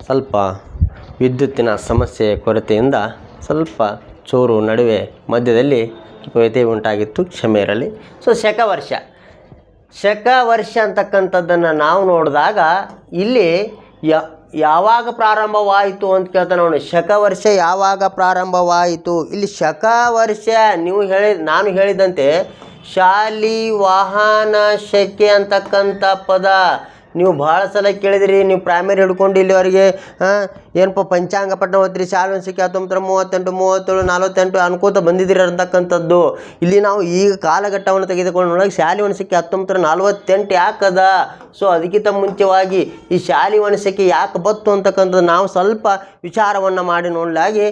ಸ್ವಲ್ಪ ವಿದ್ಯುತ್ತಿನ ಸಮಸ್ಯೆಯ ಕೊರತೆಯಿಂದ ಸ್ವಲ್ಪ ಚೂರು ನಡುವೆ ಮಧ್ಯದಲ್ಲಿ ವ್ಯತ್ಯಯ ಉಂಟಾಗಿತ್ತು, ಕ್ಷಮೆ ಇರಲಿ. ಸೊ ಶಕ ವರ್ಷ ಅಂತಕ್ಕಂಥದ್ದನ್ನು ನಾವು ನೋಡಿದಾಗ ಇಲ್ಲಿ ಯಾವಾಗ ಪ್ರಾರಂಭವಾಯಿತು ಅಂತ ಕೇಳ್ತಾನೆ ನೋಡಿ. ಶಕ ವರ್ಷ ಯಾವಾಗ ಪ್ರಾರಂಭವಾಯಿತು? ಇಲ್ಲಿ ಶಕ ವರ್ಷ ನಾನು ಹೇಳಿದಂತೆ ಶಾಲಿವಾಹನ ಶಕೆ ಅಂತಕ್ಕಂಥ ಪದ ನೀವು ಭಾಳ ಸಲ ಕೇಳಿದಿರಿ. ನೀವು ಪ್ರೈಮರಿ ಹಿಡ್ಕೊಂಡು ಇಲ್ಲಿವರೆಗೆ ಏನಪ್ಪ ಪಂಚಾಂಗ ಪಟ್ಟಣ ಓದ್ತೀರಿ, ಶಾಲಿವಾಹನ ಶಕೆ 1938 37 48 ಅನ್ಕೋತ ಬಂದಿದ್ದೀರಿ ಅಂತಕ್ಕಂಥದ್ದು. ಇಲ್ಲಿ ನಾವು ಈಗ ಕಾಲಘಟ್ಟವನ್ನು ತೆಗೆದುಕೊಂಡು ನೋಡೋಕೆ ಶಾಲಿವಾಹನ ಶಕೆ 1948 ಯಾಕದ? ಸೊ ಅದಕ್ಕಿಂತ ಮುಂಚೆವಾಗಿ ಈ ಶಾಲಿವಾಹನ ಶಕೆ ಯಾಕೆ ಬತ್ತು ಅಂತಕ್ಕಂಥದ್ದು ನಾವು ಸ್ವಲ್ಪ ವಿಚಾರವನ್ನು ಮಾಡಿ ನೋಡಲಾಗಿ,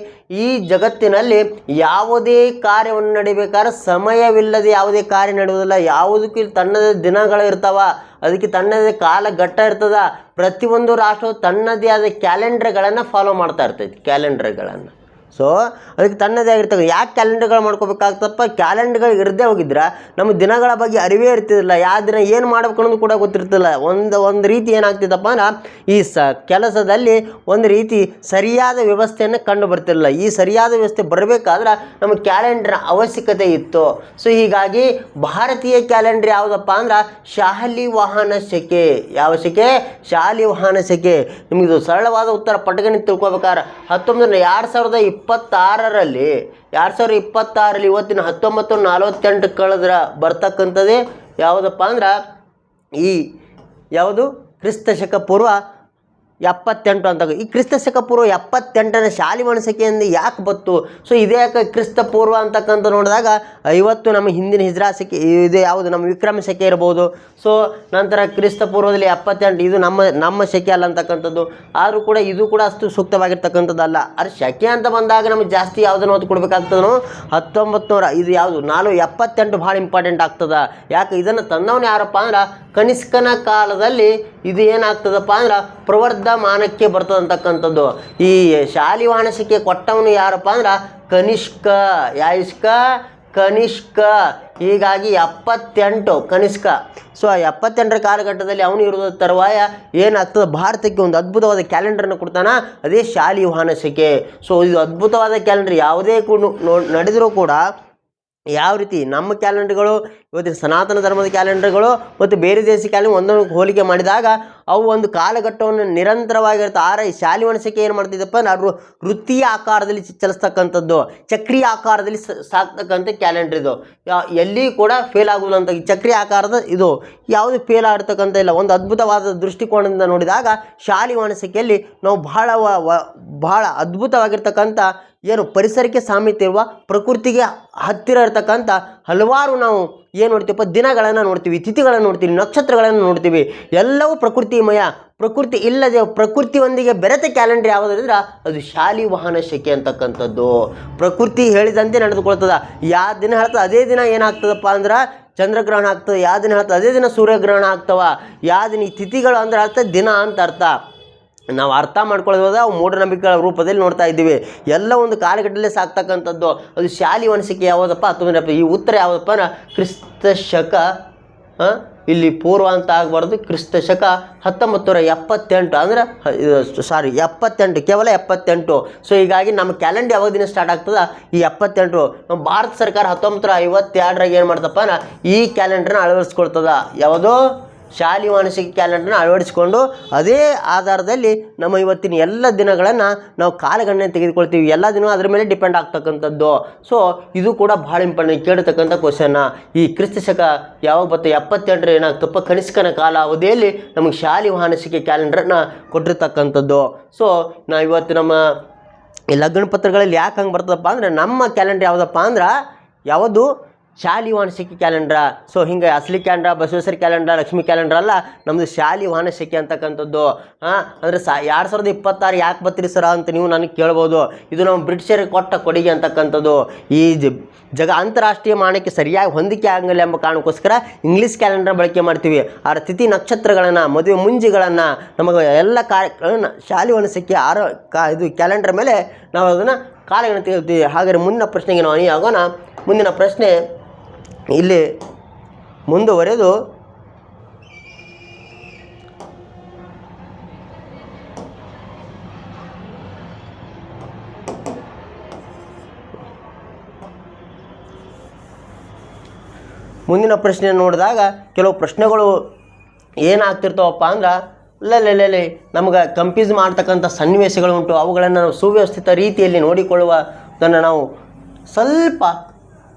ಈ ಜಗತ್ತಿನಲ್ಲಿ ಯಾವುದೇ ಕಾರ್ಯವನ್ನು ನಡಿಬೇಕಾದ್ರೆ ಸಮಯವಿಲ್ಲದೆ ಯಾವುದೇ ಕಾರ್ಯ ನಡೆಯುವುದಿಲ್ಲ. ಯಾವುದಕ್ಕೂ ತನ್ನದೇ ದಿನಗಳು ಇರ್ತಾವ, ಅದಕ್ಕೆ ತನ್ನದೇ ಕಾಲಘಟ್ಟ ಇರ್ತದ. ಪ್ರತಿಯೊಂದು ರಾಷ್ಟ್ರವು ತನ್ನದೇ ಆದ ಕ್ಯಾಲೆಂಡರ್ಗಳನ್ನು ಫಾಲೋ ಮಾಡ್ತಾ ಇರ್ತೈತಿ, ಕ್ಯಾಲೆಂಡರ್ಗಳನ್ನು. ಸೊ ಅದಕ್ಕೆ ತನ್ನದೇ ಆಗಿರ್ತದೆ. ಯಾಕೆ ಕ್ಯಾಲೆಂಡರ್ಗಳು ಮಾಡ್ಕೋಬೇಕಾಗ್ತಪ್ಪ? ಕ್ಯಾಲೆಂಡರ್ಗಳು ಇರದೇ ಹೋಗಿದ್ರೆ ನಮ್ಮ ದಿನಗಳ ಬಗ್ಗೆ ಅರಿವೇ ಇರ್ತಿದ್ದಿಲ್ಲ. ಯಾವ ದಿನ ಏನು ಮಾಡ್ಬೇಕು ಅನ್ನೋದು ಕೂಡ ಗೊತ್ತಿರ್ತಿಲ್ಲ. ಒಂದು ರೀತಿ ಏನಾಗ್ತಿದ್ದಪ್ಪ ಅಂದ್ರೆ ಈ ಕೆಲಸದಲ್ಲಿ ಒಂದು ರೀತಿ ಸರಿಯಾದ ವ್ಯವಸ್ಥೆಯನ್ನು ಕಂಡು ಬರ್ತಿರಲಿಲ್ಲ. ಈ ಸರಿಯಾದ ವ್ಯವಸ್ಥೆ ಬರಬೇಕಾದ್ರೆ ನಮಗೆ ಕ್ಯಾಲೆಂಡರ್ ಅವಶ್ಯಕತೆ ಇತ್ತು. ಸೊ ಹೀಗಾಗಿ ಭಾರತೀಯ ಕ್ಯಾಲೆಂಡರ್ ಯಾವುದಪ್ಪ ಅಂದ್ರೆ ಶಾಲಿವಾಹನ ಶಕೆ. ಯಾವ ಶಕೆ? ಶಾಲಿವಾಹನ ಶಕೆ. ನಿಮಗಿದು ಸರಳವಾದ ಉತ್ತರ ಪಟಕನೆ ತಿಳ್ಕೊಬೇಕಾದ್ರೆ 2026ರಲ್ಲಿ ಇವತ್ತಿನ 1948 ಕಳೆದ್ರೆ ಬರ್ತಕ್ಕಂಥದ್ದೇ ಯಾವುದಪ್ಪ ಅಂದ್ರೆ ಯಾವುದು ಕ್ರಿಸ್ತ ಶಕ ಪೂರ್ವ 78 ಅಂತ. ಈ ಕ್ರಿಸ್ತ ಶಕ ಪೂರ್ವ 78ನೇ ಶಾಲಿವಾಹನ ಶಕೆಯಿಂದ ಯಾಕೆ ಬತ್ತು? ಸೊ ಇದೇ ಯಾಕೆ ಕ್ರಿಸ್ತ ಪೂರ್ವ ಅಂತಕ್ಕಂಥ ನೋಡಿದಾಗ 50 ನಮ್ಮ ಹಿಂದಿನ ಹಿಜ್ರಾ ಶಕೆ, ಇದು ಯಾವುದು ನಮ್ಮ ವಿಕ್ರಮ ಶಕೆ ಇರ್ಬೋದು. ಸೊ ನಂತರ ಕ್ರಿಸ್ತ ಪೂರ್ವದಲ್ಲಿ 78 ಇದು ನಮ್ಮ ಶಕೆ ಅಲ್ಲ ಅಂತಕ್ಕಂಥದ್ದು. ಆದರೂ ಕೂಡ ಇದು ಕೂಡ ಅಷ್ಟು ಸೂಕ್ತವಾಗಿರ್ತಕ್ಕಂಥದ್ದಲ್ಲ. ಅದು ಶಕೆ ಅಂತ ಬಂದಾಗ ನಮಗೆ ಜಾಸ್ತಿ ಯಾವುದನ್ನು ಒತ್ತು ಕೊಡಬೇಕಾಗ್ತದೋ 1900 ಇದು ಯಾವುದು 78 ಭಾಳ ಇಂಪಾರ್ಟೆಂಟ್ ಆಗ್ತದೆ. ಯಾಕೆ ಇದನ್ನು ತಂದವನು ಯಾರಪ್ಪ ಅಂದ್ರೆ ಕನಿಷ್ಕನ ಕಾಲದಲ್ಲಿ ಇದು ಏನಾಗ್ತದಪ್ಪ ಅಂದ್ರೆ ಪ್ರವರ್ಧಮಾನಕ್ಕೆ ಬರ್ತದಂತಕ್ಕಂಥದ್ದು. ಈ ಶಾಲಿವಾಹನ ಶಕೆ ಕೊಟ್ಟವನು ಯಾರಪ್ಪ ಅಂದ್ರೆ ಕನಿಷ್ಕ. ಹೀಗಾಗಿ 78 ಕನಿಷ್ಕ. ಸೊ 78ರ ಕಾಲಘಟ್ಟದಲ್ಲಿ ಅವನು ಇರೋದ ತರುವಾಯ ಏನಾಗ್ತದೆ, ಭಾರತಕ್ಕೆ ಒಂದು ಅದ್ಭುತವಾದ ಕ್ಯಾಲೆಂಡರನ್ನು ಕೊಡ್ತಾನೆ, ಅದೇ ಶಾಲಿವಾಹನ ಶಕೆ. ಸೊ ಇದು ಅದ್ಭುತವಾದ ಕ್ಯಾಲೆಂಡರ್. ಯಾವುದೇ ನಡೆದರೂ ಕೂಡ ಯಾವ ರೀತಿ ನಮ್ಮ ಕ್ಯಾಲೆಂಡರ್ಗಳು ಇವತ್ತಿನ ಸನಾತನ ಧರ್ಮದ ಕ್ಯಾಲೆಂಡರ್ಗಳು ಮತ್ತು ಬೇರೆ ದೇಶದ ಕ್ಯಾಲೆಂಡರ್ ಒಂದೊಂದು ಹೋಲಿಕೆ ಮಾಡಿದಾಗ ಅವು ಒಂದು ಕಾಲಘಟ್ಟವನ್ನು ನಿರಂತರವಾಗಿರುತ್ತೆ. ಈ ಶಾಲಿವಾಹನ ಶಕೆ ಏನು ಮಾಡ್ತಿದ್ದಪ್ಪ ನಾವು ವೃತ್ತಿಯ ಆಕಾರದಲ್ಲಿ ಚಲಿಸ್ತಕ್ಕಂಥದ್ದು, ಚಕ್ರೀಯ ಆಕಾರದಲ್ಲಿ ಸಾಕ್ತಕ್ಕಂಥ ಕ್ಯಾಲೆಂಡರ್ ಇದು. ಎಲ್ಲಿ ಕೂಡ ಫೇಲ್ ಆಗುವುದಿಲ್ಲ ಅಂತ. ಈ ಚಕ್ರೀಯ ಆಕಾರದ ಇದು ಯಾವುದು ಫೇಲ್ ಆಗಿರ್ತಕ್ಕಂಥ ಇಲ್ಲ. ಒಂದು ಅದ್ಭುತವಾದ ದೃಷ್ಟಿಕೋನದಿಂದ ನೋಡಿದಾಗ ಶಾಲಿವಾಹನ ಶಕೆಯಲ್ಲಿ ನಾವು ಬಹಳ ಅದ್ಭುತವಾಗಿರ್ತಕ್ಕಂಥ ಏನು ಪರಿಸರಕ್ಕೆ ಸಾಮೀಪ್ಯ ಇರುವ, ಪ್ರಕೃತಿಗೆ ಹತ್ತಿರ ಇರತಕ್ಕಂಥ ಹಲವಾರು ನಾವು ಏನು ನೋಡ್ತೀವಪ್ಪ, ದಿನಗಳನ್ನು ನೋಡ್ತೀವಿ, ತಿಥಿಗಳನ್ನು ನೋಡ್ತೀವಿ, ನಕ್ಷತ್ರಗಳನ್ನು ನೋಡ್ತೀವಿ. ಎಲ್ಲವೂ ಪ್ರಕೃತಿಮಯ. ಪ್ರಕೃತಿ ಇಲ್ಲದೆ ಪ್ರಕೃತಿಯೊಂದಿಗೆ ಬೆರೆತ ಕ್ಯಾಲೆಂಡರ್ ಯಾವುದಂದ್ರೆ ಅದು ಶಾಲಿವಾಹನ ಶಕೆ ಅಂತಕ್ಕಂಥದ್ದು. ಪ್ರಕೃತಿ ಹೇಳಿದಂತೆ ನಡೆದುಕೊಳ್ತದ. ಯಾವ ದಿನ ಹೇಳ್ತದೆ ಅದೇ ದಿನ ಏನಾಗ್ತದಪ್ಪ ಅಂದ್ರೆ ಚಂದ್ರಗ್ರಹಣ ಆಗ್ತದೆ. ಯಾವ ದಿನ ಹೇಳ್ತದೆ ಅದೇ ದಿನ ಸೂರ್ಯಗ್ರಹಣ ಆಗ್ತವ. ಯಾವ ದಿನ ಈ ತಿಥಿಗಳು ಅಂದ್ರೆ ಅರ್ಥ ದಿನ ಅಂತ ಅರ್ಥ. ನಾವು ಅರ್ಥ ಮಾಡ್ಕೊಳ್ಳೋದು ಅವು ಮೂಢನಂಬಿಕೆಗಳ ರೂಪದಲ್ಲಿ ನೋಡ್ತಾ ಇದ್ದೀವಿ. ಎಲ್ಲ ಒಂದು ಕಾಲಘಟ್ಟದಲ್ಲೇ ಸಾಕ್ತಕ್ಕಂಥದ್ದು. ಅದು ಶಾಲಿವಾಹನ ಶಕೆ ಯಾವುದಪ್ಪ? 19 ಈ ಉತ್ತರ ಯಾವುದಪ್ಪ ಅಂದ್ರೆ ಕ್ರಿಸ್ತ ಶಕ, ಇಲ್ಲಿ ಪೂರ್ವ ಅಂತ ಆಗಬಾರ್ದು, ಕ್ರಿಸ್ತ ಶಕ 1978 ಅಂದ್ರೆ 78, ಕೇವಲ 78. ಸೊ ಹೀಗಾಗಿ ನಮ್ಮ ಕ್ಯಾಲೆಂಡರ್ ಯಾವಾಗ ದಿನ ಸ್ಟಾರ್ಟ್ ಆಗ್ತದೆ? ಈ 78. ನಮ್ಮ ಭಾರತ ಸರ್ಕಾರ 1952ರಾಗ ಏನು ಮಾಡ್ತಪ್ಪ ಅಂದ್ರೆ ಈ ಕ್ಯಾಲೆಂಡರ್ನ ಅಳವಡಿಸ್ಕೊಳ್ತದ. ಯಾವುದೋ ಶಾಲಿವಾಹನ ಶಕೆ ಕ್ಯಾಲೆಂಡರ್ನ ಅಳವಡಿಸಿಕೊಂಡು ಅದೇ ಆಧಾರದಲ್ಲಿ ನಮ್ಮ ಇವತ್ತಿನ ಎಲ್ಲ ದಿನಗಳನ್ನು ನಾವು ಕಾಲಗಣನೆ ತೆಗೆದುಕೊಳ್ತೀವಿ. ಎಲ್ಲ ದಿನ ಅದರ ಮೇಲೆ ಡಿಪೆಂಡ್ ಆಗ್ತಕ್ಕಂಥದ್ದು. ಸೊ ಇದು ಕೂಡ ಭಾಳ ಇಂಪಾರ್ಟೆಂಟ್ ಕೇಳ್ತಕ್ಕಂಥ ಕ್ವಶನ್ನ. ಈ ಕ್ರಿಸ್ತ ಶಕ ಯಾವಾಗ ಬರ್ತದೆ? 78 ಏನಾಗ್ತಪ್ಪ ಕನಿಷ್ಕನ ಕಾಲ ಅವಧಿಯಲ್ಲಿ ನಮಗೆ ಶಾಲಿವಾಹನ ಶಕೆ ಕ್ಯಾಲೆಂಡರ್ನ ಕೊಟ್ಟಿರ್ತಕ್ಕಂಥದ್ದು. ಸೊ ನಾವು ಇವತ್ತು ನಮ್ಮ ಈ ಲಗ್ನ ಪತ್ರಗಳಲ್ಲಿ ಯಾಕೆ ಹಂಗೆ ಬರ್ತದಪ್ಪ ಅಂದರೆ ನಮ್ಮ ಕ್ಯಾಲೆಂಡರ್ ಯಾವುದಪ್ಪ ಅಂದ್ರೆ ಯಾವುದು ಶಾಲಿವಾಹನ ಶಕೆ ಕ್ಯಾಲೆಂಡ್ರ. ಸೊ ಹಿಂಗೆ ಅಸಲಿ ಕ್ಯಾಲೆಂಡ್ರ, ಬಸವೇಶ್ವರ ಕ್ಯಾಲೆಂಡ್ರ, ಲಕ್ಷ್ಮೀ ಕ್ಯಾಲೆಂಡ್ರ ಅಲ್ಲ, ನಮ್ಮದು ಶಾಲಿವಾಹನ ಶಕೆ ಅಂತಕ್ಕಂಥದ್ದು. ಅಂದರೆ 2026 ಯಾಕೆ ಬರ್ತೀರಿ ಸರ ಅಂತ ನೀವು ನನಗೆ ಕೇಳ್ಬೋದು. ಇದು ನಮ್ಮ ಬ್ರಿಟಿಷರಿಗೆ ಕೊಟ್ಟ ಕೊಡುಗೆ ಅಂತಕ್ಕಂಥದ್ದು. ಈ ಅಂತಾರಾಷ್ಟ್ರೀಯ ಮಾನಕ್ಕೆ ಸರಿಯಾಗಿ ಹೊಂದಿಕೆ ಆಗಲಿಲ್ಲ ಎಂಬ ಕಾರಣಕ್ಕೋಸ್ಕರ ಇಂಗ್ಲೀಷ್ ಕ್ಯಾಲೆಂಡರ್ ಬಳಕೆ ಮಾಡ್ತೀವಿ. ಆ ತಿಥಿ ನಕ್ಷತ್ರಗಳನ್ನು, ಮದುವೆ ಮುಂಜಿಗಳನ್ನು, ನಮಗೆ ಎಲ್ಲ ಕಾರ್ಯಗಳನ್ನು ಶಾಲಿವಾಹನ ಶಕೆ ಇದು ಕ್ಯಾಲೆಂಡರ್ ಮೇಲೆ ನಾವು ಅದನ್ನು ಕಾಲಗಳನ್ನು ತೆಗೆದುತ್ತೀವಿ. ಹಾಗಾದರೆ ಮುಂದಿನ ಪ್ರಶ್ನೆಗೆ ನಾವು ಆಗೋಣ. ಮುಂದಿನ ಪ್ರಶ್ನೆ ಇಲ್ಲಿ ಮುಂದುವರೆದು ಮುಂದಿನ ಪ್ರಶ್ನೆ ನೋಡಿದಾಗ ಕೆಲವು ಪ್ರಶ್ನೆಗಳು ಏನಾಗ್ತಿರ್ತಾವಪ್ಪ ಅಂದ್ರೆ ಅಲ್ಲೇ ನಮ್ಗೆ ಕಂಪ್ಯೂಸ್ ಮಾಡ್ತಕ್ಕಂಥ ಸನ್ನಿವೇಶಗಳು ಉಂಟು, ಅವುಗಳನ್ನು ನಾವು ಸುವ್ಯವಸ್ಥಿತ ರೀತಿಯಲ್ಲಿ ನೋಡಿಕೊಳ್ಳುವುದನ್ನು ನಾವು ಸ್ವಲ್ಪ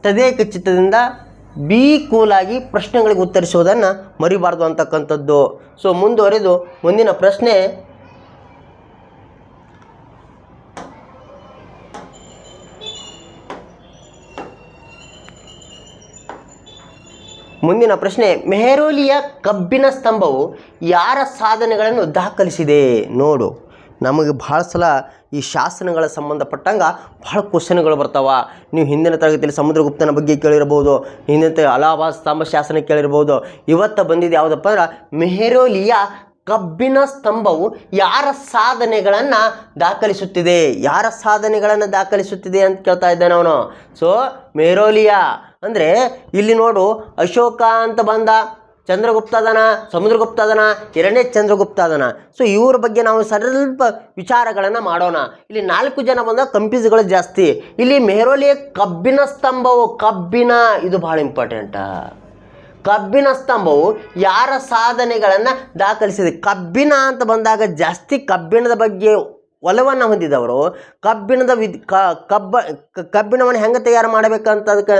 ತದೇಕಚಿತ್ತದಿಂದ ಕೂಲಾಗಿ ಪ್ರಶ್ನೆಗಳಿಗೆ ಉತ್ತರಿಸುವುದನ್ನು ಮರಿಬಾರ್ದು ಅಂತಕ್ಕಂಥದ್ದು. ಸೊ ಮುಂದುವರೆದು ಮುಂದಿನ ಪ್ರಶ್ನೆ, ಮೆಹರೌಲಿಯ ಕಬ್ಬಿನ ಸ್ತಂಭವು ಯಾರ ಸಾಧನೆಗಳನ್ನು ದಾಖಲಿಸಿದೆ? ನೋಡು, ನಮಗೆ ಭಾಳ ಸಲ ಈ ಶಾಸನಗಳ ಸಂಬಂಧಪಟ್ಟಂಗೆ ಭಾಳ ಕ್ವಶನ್ಗಳು ಬರ್ತಾವ. ನೀವು ಹಿಂದಿನ ತರಗತಿಯಲ್ಲಿ ಸಮುದ್ರಗುಪ್ತನ ಬಗ್ಗೆ ಕೇಳಿರ್ಬೋದು, ಹಿಂದಿನ ಅಲಹಾಬಾದ್ ಸ್ತಂಭ ಶಾಸನ ಕೇಳಿರ್ಬೋದು. ಇವತ್ತು ಬಂದಿದ್ದು ಯಾವುದಪ್ಪ ಅಂದ್ರೆ ಮೆಹರೌಲಿಯ ಕಬ್ಬಿನ ಸ್ತಂಭವು ಯಾರ ಸಾಧನೆಗಳನ್ನು ದಾಖಲಿಸುತ್ತಿದೆ, ಯಾರ ಸಾಧನೆಗಳನ್ನು ದಾಖಲಿಸುತ್ತಿದೆ ಅಂತ ಕೇಳ್ತಾ ಇದ್ದಾನೆ ಅವನು. ಸೊ ಮೆಹರೌಲಿಯ ಅಂದರೆ ಇಲ್ಲಿ ನೋಡು, ಅಶೋಕ ಅಂತ ಬಂದ, ಚಂದ್ರಗುಪ್ತ ಅದನ, ಸಮುದ್ರಗುಪ್ತ ಅದನ, ಎರಡನೇ ಚಂದ್ರಗುಪ್ತ ಅದನ. ಸೊ ಇವ್ರ ಬಗ್ಗೆ ನಾವು ಸ್ವಲ್ಪ ವಿಚಾರಗಳನ್ನು ಮಾಡೋಣ. ಇಲ್ಲಿ 4 ಜನ ಬಂದ, ಕಂಪ್ಯೂಸ್ಗಳು ಜಾಸ್ತಿ. ಇಲ್ಲಿ ಮೆಹರೌಲಿಯ ಕಬ್ಬಿನ ಸ್ತಂಭವು, ಕಬ್ಬಿನ ಇದು ಭಾಳ ಇಂಪಾರ್ಟೆಂಟ. ಕಬ್ಬಿನ ಸ್ತಂಭವು ಯಾರ ಸಾಧನೆಗಳನ್ನು ದಾಖಲಿಸಿದೆ? ಕಬ್ಬಿನ ಅಂತ ಬಂದಾಗ ಜಾಸ್ತಿ ಕಬ್ಬಿಣದ ಬಗ್ಗೆ ಒಲವನ್ನು ಹೊಂದಿದವರು, ಕಬ್ಬಿಣವನ್ನು ಹೆಂಗೆ ತಯಾರು ಮಾಡಬೇಕಂತ ಅದಕ್ಕೆ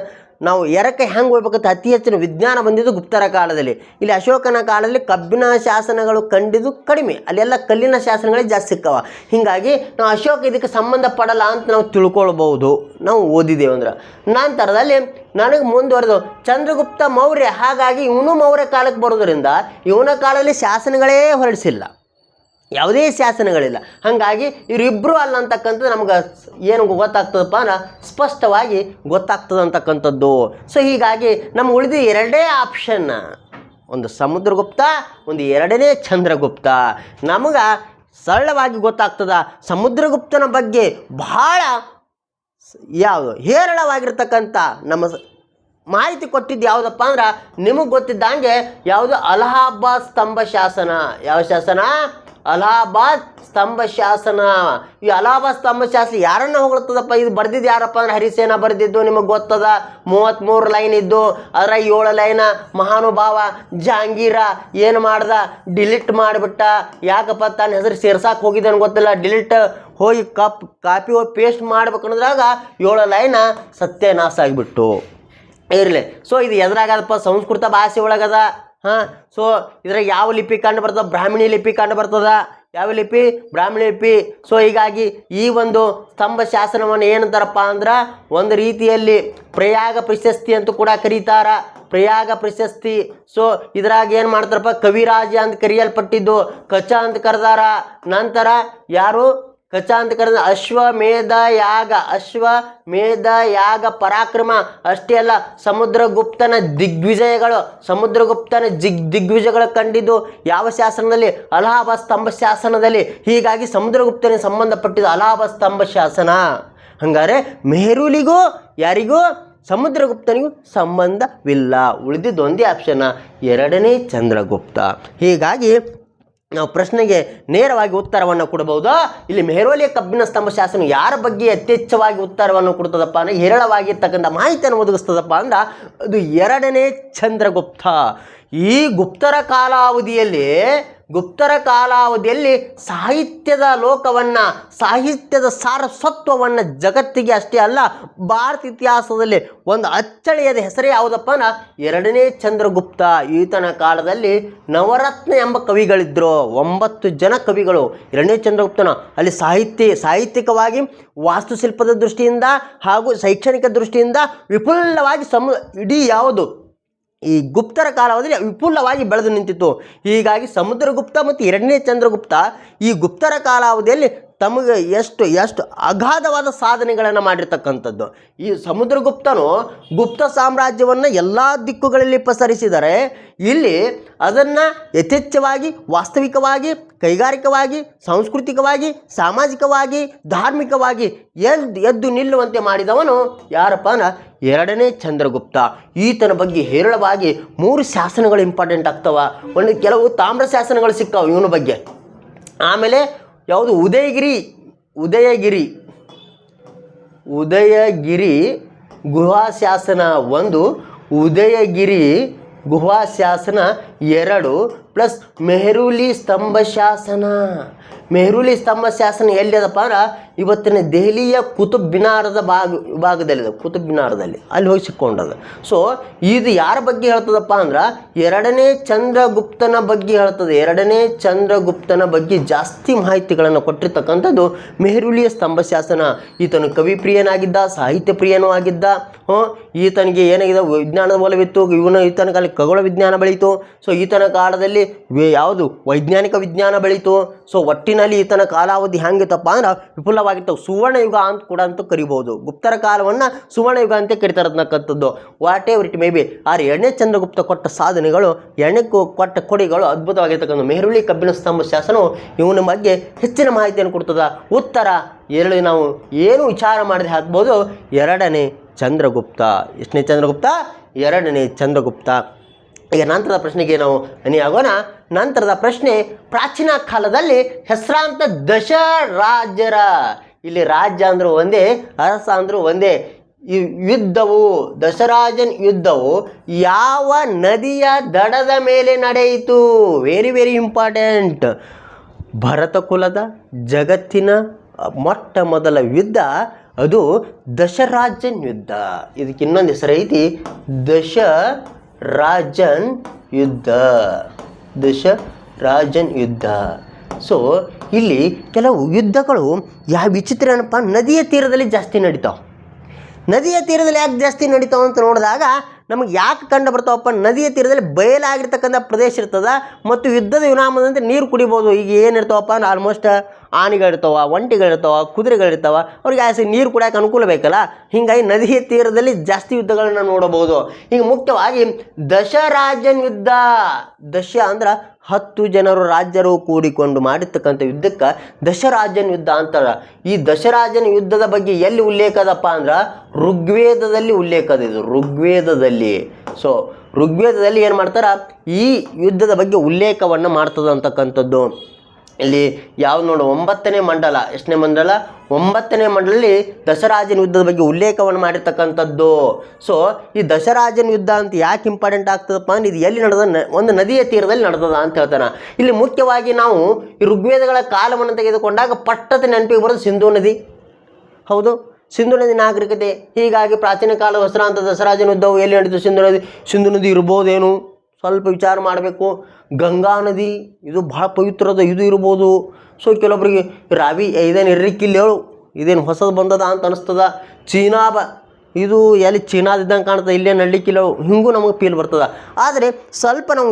ನಾವು ಎರಕ್ಕೆ ಹೆಂಗೆ ಹೋಗ್ಬೇಕಂತ ಅತಿ ಹೆಚ್ಚಿನ ವಿಜ್ಞಾನ ಬಂದಿದ್ದು ಗುಪ್ತರ ಕಾಲದಲ್ಲಿ. ಇಲ್ಲಿ ಅಶೋಕನ ಕಾಲದಲ್ಲಿ ಕಬ್ಬಿನ ಶಾಸನಗಳು ಕಂಡಿದ್ದು ಕಡಿಮೆ, ಅಲ್ಲೆಲ್ಲ ಕಲ್ಲಿನ ಶಾಸನಗಳೇ ಜಾಸ್ತಿ ಸಿಕ್ಕವ. ಹೀಗಾಗಿ ನಾವು ಅಶೋಕ ಇದಕ್ಕೆ ಸಂಬಂಧಪಡಲ್ಲ ಅಂತ ನಾವು ತಿಳ್ಕೊಳ್ಬೋದು, ನಾವು ಓದಿದ್ದೇವೆ ಅಂದ್ರೆ. ನಂತರದಲ್ಲಿ ನನಗೆ ಮುಂದುವರೆದು ಚಂದ್ರಗುಪ್ತ ಮೌರ್ಯ, ಹಾಗಾಗಿ ಇವನು ಮೌರ್ಯ ಕಾಲಕ್ಕೆ ಬರೋದರಿಂದ ಇವನ ಕಾಲದಲ್ಲಿ ಶಾಸನಗಳೇ ಹೊರಡಿಸಿಲ್ಲ, ಯಾವುದೇ ಶಾಸನಗಳಿಲ್ಲ. ಹಾಗಾಗಿ ಇವರಿಬ್ಬರು ಅಲ್ಲ ಅಂತಕ್ಕಂಥದ್ದು ನಮ್ಗೆ ಏನು ಗೊತ್ತಾಗ್ತದಪ್ಪ ಅಂದ್ರೆ ಸ್ಪಷ್ಟವಾಗಿ ಗೊತ್ತಾಗ್ತದೆ ಅಂತಕ್ಕಂಥದ್ದು. ಸೊ ಹೀಗಾಗಿ ನಮ್ಗೆ ಉಳಿದ 2 ಆಪ್ಷನ್, ಒಂದು ಸಮುದ್ರಗುಪ್ತ, ಒಂದು 2ನೇ ಚಂದ್ರಗುಪ್ತ. ನಮಗೆ ಸರಳವಾಗಿ ಗೊತ್ತಾಗ್ತದ ಸಮುದ್ರಗುಪ್ತನ ಬಗ್ಗೆ ಭಾಳ ಹೇರಳವಾಗಿರ್ತಕ್ಕಂಥ ನಮ್ಮ ಮಾಹಿತಿ ಕೊಟ್ಟಿದ್ದು ಯಾವುದಪ್ಪ ಅಂದ್ರೆ ನಿಮಗೆ ಗೊತ್ತಿದ್ದಂಗೆ ಯಾವುದು ಅಲಹಾಬಾದ್ ಸ್ತಂಭ ಶಾಸನ. ಯಾವ ಶಾಸನ? ಅಲಹಾಬಾದ್ ಸ್ತಂಭ ಶಾಸನ. ಈ ಅಲಹಾಬಾದ್ ಸ್ತಂಭ ಶಾಸನ ಯಾರನ್ನ ಹೊಗಳ್ತದಪ್ಪ? ಇದು ಬರ್ದಿದ್ದು ಯಾರಪ್ಪ ಅಂದ್ರೆ ಹರಿಸೇನ ಬರ್ದಿದ್ದು, ನಿಮಗೆ ಗೊತ್ತದ. 33 ಲೈನ್ ಇದ್ದು ಅದರ 7 ಲೈನ್ ಮಹಾನುಭಾವ ಜಹಾಂಗೀರ ಏನು ಮಾಡ್ದ, ಡಿಲೀಟ್ ಮಾಡಿಬಿಟ್ಟ. ಯಾಕಪ್ಪ ತನ್ನ ಹೆಸರು ಸೇರ್ಸಾಕೆ ಹೋಗಿದ್ದಾನೆ ಗೊತ್ತಿಲ್ಲ, ಡಿಲೀಟ್ ಹೋಗಿ ಕಾಪಿ ಹೋಗಿ ಪೇಸ್ಟ್ ಮಾಡ್ಬೇಕನ್ನೋದ್ರಾಗ 7 ಲೈನ್ ಸತ್ಯನಾಶ ಆಗಿಬಿಟ್ಟು. ಇರಲಿ. ಸೊ ಇದು ಎದುರಾಗದಪ್ಪ? ಸಂಸ್ಕೃತ ಭಾಷೆ ಒಳಗದ. ಸೊ ಇದ್ರಾಗ ಯಾವ ಲಿಪಿ ಕಂಡು ಬರ್ತದೆ? ಬ್ರಾಹ್ಮಣಿ ಲಿಪಿ ಕಂಡು ಬರ್ತದ. ಯಾವ ಲಿಪಿ? ಬ್ರಾಹ್ಮಣಿ ಲಿಪಿ. ಸೊ ಹೀಗಾಗಿ ಈ ಒಂದು ಸ್ತಂಭ ಶಾಸನವನ್ನು ಏನಂತಾರಪ್ಪ ಅಂದ್ರೆ ಒಂದು ರೀತಿಯಲ್ಲಿ ಪ್ರಯಾಗ ಪ್ರಶಸ್ತಿ ಅಂತ ಕೂಡ ಕರೀತಾರ. ಪ್ರಯಾಗ ಪ್ರಶಸ್ತಿ. ಸೊ ಇದ್ರಾಗ ಏನು ಮಾಡ್ತಾರಪ್ಪ? ಕವಿರಾಜ ಅಂತ ಕರೆಯಲ್ಪಟ್ಟಿದ್ದು ಕಚ ಅಂತ ಕರೆದಾರ. ನಂತರ ಯಾರು ಕಚ ಅಂತ ಕರೆದ? ಅಶ್ವಮೇಧ ಯಾಗ ಪರಾಕ್ರಮ. ಅಷ್ಟೇ ಅಲ್ಲ, ಸಮುದ್ರಗುಪ್ತನ ದಿಗ್ವಿಜಯಗಳು ಕಂಡಿದ್ದು ಯಾವ ಶಾಸನದಲ್ಲಿ? ಅಲಹಾಬಾದ್ ಸ್ತಂಭ ಶಾಸನದಲ್ಲಿ. ಹೀಗಾಗಿ ಸಮುದ್ರಗುಪ್ತನಿಗೆ ಸಂಬಂಧಪಟ್ಟಿದ್ದು ಅಲಹಾಬಾದ್ ಸ್ತಂಭ ಶಾಸನ. ಹಂಗಾರೆ ಮೆಹರೌಲಿಗೂ ಯಾರಿಗೂ ಸಮುದ್ರಗುಪ್ತನಿಗೂ ಸಂಬಂಧವಿಲ್ಲ. ಉಳಿದಿದ್ದು ಒಂದೇ ಆಪ್ಷನ್, 2ನೇ ಚಂದ್ರಗುಪ್ತ. ಹೀಗಾಗಿ ನಾವು ಪ್ರಶ್ನೆಗೆ ನೇರವಾಗಿ ಉತ್ತರವನ್ನು ಕೊಡಬಹುದು. ಇಲ್ಲಿ ಮೆಹರೌಲಿಯ ಕಬ್ಬಿನ ಸ್ತಂಭ ಶಾಸನ ಯಾರ ಬಗ್ಗೆ ಯಥೇಚ್ಛವಾಗಿ ಉತ್ತರವನ್ನು ಕೊಡ್ತದಪ್ಪ ಅಂದರೆ, ಹೇರಳವಾಗಿರ್ತಕ್ಕಂಥ ಮಾಹಿತಿಯನ್ನು ಒದಗಿಸ್ತದಪ್ಪ ಅಂದ್ರೆ ಅದು 2ನೇ ಚಂದ್ರಗುಪ್ತ. ಈ ಗುಪ್ತರ ಕಾಲಾವಧಿಯಲ್ಲಿ ಸಾಹಿತ್ಯದ ಲೋಕವನ್ನು, ಸಾಹಿತ್ಯದ ಸಾರಸ್ವತ್ವವನ್ನು ಜಗತ್ತಿಗೆ ಅಷ್ಟೇ ಅಲ್ಲ ಭಾರತ ಇತಿಹಾಸದಲ್ಲಿ ಒಂದು ಅಚ್ಚಳಿಯದ ಹೆಸರೇ ಯಾವುದಪ್ಪ ಅಂದ್ರೆ 2ನೇ ಚಂದ್ರಗುಪ್ತ. ಈತನ ಕಾಲದಲ್ಲಿ ನವರತ್ನ ಎಂಬ ಕವಿಗಳಿದ್ದರು, 9 ಜನ ಕವಿಗಳು. 2ನೇ ಚಂದ್ರಗುಪ್ತನ ಅಲ್ಲಿ ಸಾಹಿತ್ಯಿಕವಾಗಿ, ವಾಸ್ತುಶಿಲ್ಪದ ದೃಷ್ಟಿಯಿಂದ ಹಾಗೂ ಶೈಕ್ಷಣಿಕ ದೃಷ್ಟಿಯಿಂದ ವಿಪುಲವಾಗಿ ಇಡೀ ಯಾವುದು ಈ ಗುಪ್ತರ ಕಾಲಾವಧಿಯಲ್ಲಿ ವಿಪುಲವಾಗಿ ಬೆಳೆದು ನಿಂತಿತ್ತು. ಹೀಗಾಗಿ ಸಮುದ್ರಗುಪ್ತ ಮತ್ತು 2ನೇ ಚಂದ್ರಗುಪ್ತ ಈ ಗುಪ್ತರ ಕಾಲಾವಧಿಯಲ್ಲಿ ತಮಗೆ ಎಷ್ಟು ಅಗಾಧವಾದ ಸಾಧನೆಗಳನ್ನು ಮಾಡಿರ್ತಕ್ಕಂಥದ್ದು. ಈ ಸಮುದ್ರಗುಪ್ತನು ಗುಪ್ತ ಸಾಮ್ರಾಜ್ಯವನ್ನು ಎಲ್ಲ ದಿಕ್ಕುಗಳಲ್ಲಿ ಪಸರಿಸಿದರೆ ಇಲ್ಲಿ ಅದನ್ನು ಯಥೇಚ್ಛವಾಗಿ, ವಾಸ್ತವಿಕವಾಗಿ, ಕೈಗಾರಿಕವಾಗಿ, ಸಾಂಸ್ಕೃತಿಕವಾಗಿ, ಸಾಮಾಜಿಕವಾಗಿ, ಧಾರ್ಮಿಕವಾಗಿ ಎದ್ದು ನಿಲ್ಲುವಂತೆ ಮಾಡಿದವನು ಯಾರಪ್ಪ ಅಂದ್ರೆ 2ನೇ ಚಂದ್ರಗುಪ್ತ. ಈತನ ಬಗ್ಗೆ ಹೇರಳವಾಗಿ 3 ಶಾಸನಗಳು ಇಂಪಾರ್ಟೆಂಟ್ ಆಗ್ತವ. ಒಂದು ಕೆಲವು ತಾಮ್ರ ಶಾಸನಗಳು ಸಿಕ್ಕವು ಇವನ ಬಗ್ಗೆ. ಆಮೇಲೆ ಯಾವುದು? ಉದಯಗಿರಿ ಗುಹಾ ಶಾಸನ ಒಂದು, ಉದಯಗಿರಿ ಗುಹಾ ಶಾಸನ 2 ಪ್ಲಸ್ ಮೆಹರೂಲಿ ಸ್ತಂಭ ಶಾಸನ. ಮೆಹರೂಲಿ ಸ್ತಂಭ ಶಾಸನ ಎಲ್ಲಿ ಅದಪ್ಪ ಅಂದ್ರೆ ಇವತ್ತಿನ ದೆಹಲಿಯ ಕುತುಬ್ ಮಿನಾರದ ಭಾಗದಲ್ಲಿದೆ, ಕುತುಬ್ ಮಿನಾರದಲ್ಲಿ ಅಲ್ಲಿ ಹೋಗಿ ಸಿಕ್ಕೊಂಡದ. ಸೊ ಇದು ಯಾರ ಬಗ್ಗೆ ಹೇಳ್ತದಪ್ಪ ಅಂದ್ರೆ ಎರಡನೇ ಚಂದ್ರಗುಪ್ತನ ಬಗ್ಗೆ ಹೇಳ್ತದೆ. ಎರಡನೇ ಚಂದ್ರಗುಪ್ತನ ಬಗ್ಗೆ ಜಾಸ್ತಿ ಮಾಹಿತಿಗಳನ್ನು ಕೊಟ್ಟಿರ್ತಕ್ಕಂಥದ್ದು ಮೆಹರೂಲಿಯ ಸ್ತಂಭ ಶಾಸನ. ಈತನು ಕವಿ ಪ್ರಿಯನಾಗಿದ್ದ, ಸಾಹಿತ್ಯ ಪ್ರಿಯನೂ ಆಗಿದ್ದ. ಈತನಿಗೆ ಏನಾಗಿದೆ, ವಿಜ್ಞಾನದ ಒಲವಿತ್ತು. ಈತನ ಕಾಲ ಖಗೋಳ ವಿಜ್ಞಾನ ಬೆಳೀತು. ಸೊ ಈತನ ಕಾಲದಲ್ಲಿ ಯಾವುದು ವೈಜ್ಞಾನಿಕ ವಿಜ್ಞಾನ ಬೆಳೀತು. ಸೊ ಒಟ್ಟಿನಲ್ಲಿ ಈತನ ಕಾಲಾವಧಿ ಹೆಂಗಿತ್ತಪ್ಪ ಅಂದ್ರೆ ವಿಪುಲವಾಗಿತ್ತು. ಸುವರ್ಣ ಯುಗ ಅಂತ ಕೂಡ ಅಂತೂ ಕರಿಬಹುದು. ಗುಪ್ತರ ಕಾಲವನ್ನು ಸುವರ್ಣ ಯುಗ ಅಂತ ಕರಿತಾರತಕ್ಕಂಥದ್ದು. Whatever it may be. ಆದ್ರೆ ಎರಡನೇ ಚಂದ್ರಗುಪ್ತ ಕೊಟ್ಟ ಸಾಧನೆಗಳು, ಎರಡನೇ ಕೊಟ್ಟ ಕೊಡುಗೆಗಳು ಅದ್ಭುತವಾಗಿರ್ತಕ್ಕಂಥ ಮೆಹರೂಲಿ ಕಬ್ಬಿಣ ಸ್ತಂಭ ಶಾಸನವು ಇವನ ಬಗ್ಗೆ ಹೆಚ್ಚಿನ ಮಾಹಿತಿಯನ್ನು ಕೊಡ್ತದ. ಉತ್ತರ ಎರಡು ನಾವು ಏನು ವಿಚಾರ ಮಾಡಿದ್ರೆ ಹಾಕ್ಬೋದು, ಎರಡನೇ ಚಂದ್ರಗುಪ್ತ. ಎಷ್ಟನೇ ಚಂದ್ರಗುಪ್ತ? ಎರಡನೇ ಚಂದ್ರಗುಪ್ತ. ಈಗ ನಂತರದ ಪ್ರಶ್ನೆಗೆ ನಾವು ಆಗೋಣ. ನಂತರದ ಪ್ರಶ್ನೆ, ಪ್ರಾಚೀನ ಕಾಲದಲ್ಲಿ ಹೆಸರಾಂತ ದಶ ರಾಜರ, ಇಲ್ಲಿ ರಾಜ್ಯ ಅಂದರೂ ಒಂದೇ, ಅರಸ ಅಂದರೂ ಒಂದೇ, ಈ ಯುದ್ಧವು, ದಶರಾಜನ್ ಯುದ್ಧವು ಯಾವ ನದಿಯ ದಡದ ಮೇಲೆ ನಡೆಯಿತು? Very very important. ಭರತ ಕುಲದ ಜಗತ್ತಿನ ಮೊಟ್ಟ ಮೊದಲ ಯುದ್ಧ ಅದು ದಶರಾಜನ್ ಯುದ್ಧ. ಇದಕ್ಕೆ ಇನ್ನೊಂದು ಹೆಸರು ಐತಿ, ದಶರಾಜನ್ ಯುದ್ಧ. ದಶರಾಜನ್ ಯುದ್ಧ. ಸೊ ಇಲ್ಲಿ ಕೆಲವು ಯುದ್ಧಗಳು ಯಾವ ವಿಚಿತ್ರ ಏನಪ್ಪ, ನದಿಯ ತೀರದಲ್ಲಿ ಜಾಸ್ತಿ ನಡೀತಾವೆ. ನದಿಯ ತೀರದಲ್ಲಿ ಯಾಕೆ ಜಾಸ್ತಿ ನಡೀತಾವೆ ಅಂತ ನೋಡಿದಾಗ ನಮಗೆ ಯಾಕೆ ಕಂಡು ಬರ್ತಾವಪ್ಪ, ನದಿಯ ತೀರದಲ್ಲಿ ಬಯಲಾಗಿರ್ತಕ್ಕಂಥ ಪ್ರದೇಶ ಇರ್ತದೆ ಮತ್ತು ಯುದ್ಧದ ವಿರಾಮದಂತೆ ನೀರು ಕುಡಿಬೋದು. ಈಗ ಏನಿರ್ತಾವಪ್ಪ ಅಂದ್ರೆ ಆಲ್ಮೋಸ್ಟ್ ಆನೆಗಳಿರ್ತಾವೆ, ಒಂಟಿಗಳಿರ್ತಾವೆ, ಕುದುರೆಗಳಿರ್ತಾವೆ, ಅವ್ರಿಗೆ ಆಸೆ ನೀರು ಕುಡಿಯೋಕೆ ಅನುಕೂಲ ಬೇಕಲ್ಲ. ಹೀಗಾಗಿ ನದಿಯ ತೀರದಲ್ಲಿ ಜಾಸ್ತಿ ಯುದ್ಧಗಳನ್ನ ನೋಡಬಹುದು. ಈಗ ಮುಖ್ಯವಾಗಿ ದಶರಾಜನ್ ಯುದ್ಧ, ದಶ ಅಂದ್ರೆ 10 ಜನರು ರಾಜ್ಯರು ಕೂಡಿಕೊಂಡು ಮಾಡಿರ್ತಕ್ಕಂಥ ಯುದ್ಧಕ್ಕೆ ದಶರಾಜನ್ ಯುದ್ಧ ಅಂತಾರ. ಈ ದಶರಾಜನ್ ಯುದ್ಧದ ಬಗ್ಗೆ ಎಲ್ಲಿ ಉಲ್ಲೇಖ ಅದಪ್ಪ ಅಂದ್ರೆ ಋಗ್ವೇದದಲ್ಲಿ ಉಲ್ಲೇಖ ಅದ. ಇದು ಋಗ್ವೇದದಲ್ಲಿ. ಸೊ ಋಗ್ವೇದದಲ್ಲಿ ಏನು ಮಾಡ್ತಾರ, ಈ ಯುದ್ಧದ ಬಗ್ಗೆ ಉಲ್ಲೇಖವನ್ನು ಮಾಡ್ತದೆ ಅಂತಕ್ಕಂಥದ್ದು. ಇಲ್ಲಿ ಯಾವ್ದು ನೋಡು, 9ನೇ ಮಂಡಲ. ಎಷ್ಟನೇ ಮಂಡಲ? 9ನೇ ಮಂಡಲದಲ್ಲಿ ದಶರಾಜನ ಯುದ್ಧದ ಬಗ್ಗೆ ಉಲ್ಲೇಖವನ್ನು ಮಾಡಿರ್ತಕ್ಕಂಥದ್ದು. ಸೊ ಈ ದಶರಾಜನ ಯುದ್ಧ ಅಂತ ಯಾಕೆ ಇಂಪಾರ್ಟೆಂಟ್ ಆಗ್ತದಪ್ಪ ಅಂದ್ರೆ ಇದು ಎಲ್ಲಿ ನಡೆದ, ಒಂದು ನದಿಯ ತೀರದಲ್ಲಿ ನಡೆದದ ಅಂತ ಹೇಳ್ತಾನೆ. ಇಲ್ಲಿ ಮುಖ್ಯವಾಗಿ ನಾವು ಈ ಋಗ್ವೇದಗಳ ಕಾಲವನ್ನು ತೆಗೆದುಕೊಂಡಾಗ ಪಟ್ಟದ ನೆನಪಿಗೆ ಬರೋದು ಸಿಂಧೂ ನದಿ. ಹೌದು, ಸಿಂಧೂ ನದಿ ನಾಗರಿಕತೆ. ಹೀಗಾಗಿ ಪ್ರಾಚೀನ ಕಾಲದ ಹೆಸರಾಂತ ದಶರಾಜನ ಯುದ್ಧವು ಎಲ್ಲಿ ನಡೀತು? ಸಿಂಧೂ ನದಿ ಇರ್ಬೋದೇನು, ಸ್ವಲ್ಪ ವಿಚಾರ ಮಾಡಬೇಕು. ಗಂಗಾ ನದಿ, ಇದು ಭಾಳ ಪವಿತ್ರದ, ಇದು ಇರ್ಬೋದು. ಸೊ ಕೆಲವೊಬ್ಬರಿಗೆ ರಾವಿ ಇದೇನು ಇರ್ಲಿಕ್ಕಿಲ್ಲ ಹೇಳು, ಇದೇನು ಹೊಸದು ಬಂದದ ಅಂತ ಅನಿಸ್ತದ. ಚೀನಾಬ, ಇದು ಎಲ್ಲಿ ಚೀನಾದಿದ್ದಂಗೆ ಕಾಣ್ತದೆ, ಇಲ್ಲೇ ನಡಲಿಕ್ಕಿಲ್ಲ, ಹಿಂಗೂ ನಮಗೆ ಫೀಲ್ ಬರ್ತದೆ. ಆದರೆ ಸ್ವಲ್ಪ ನಾವು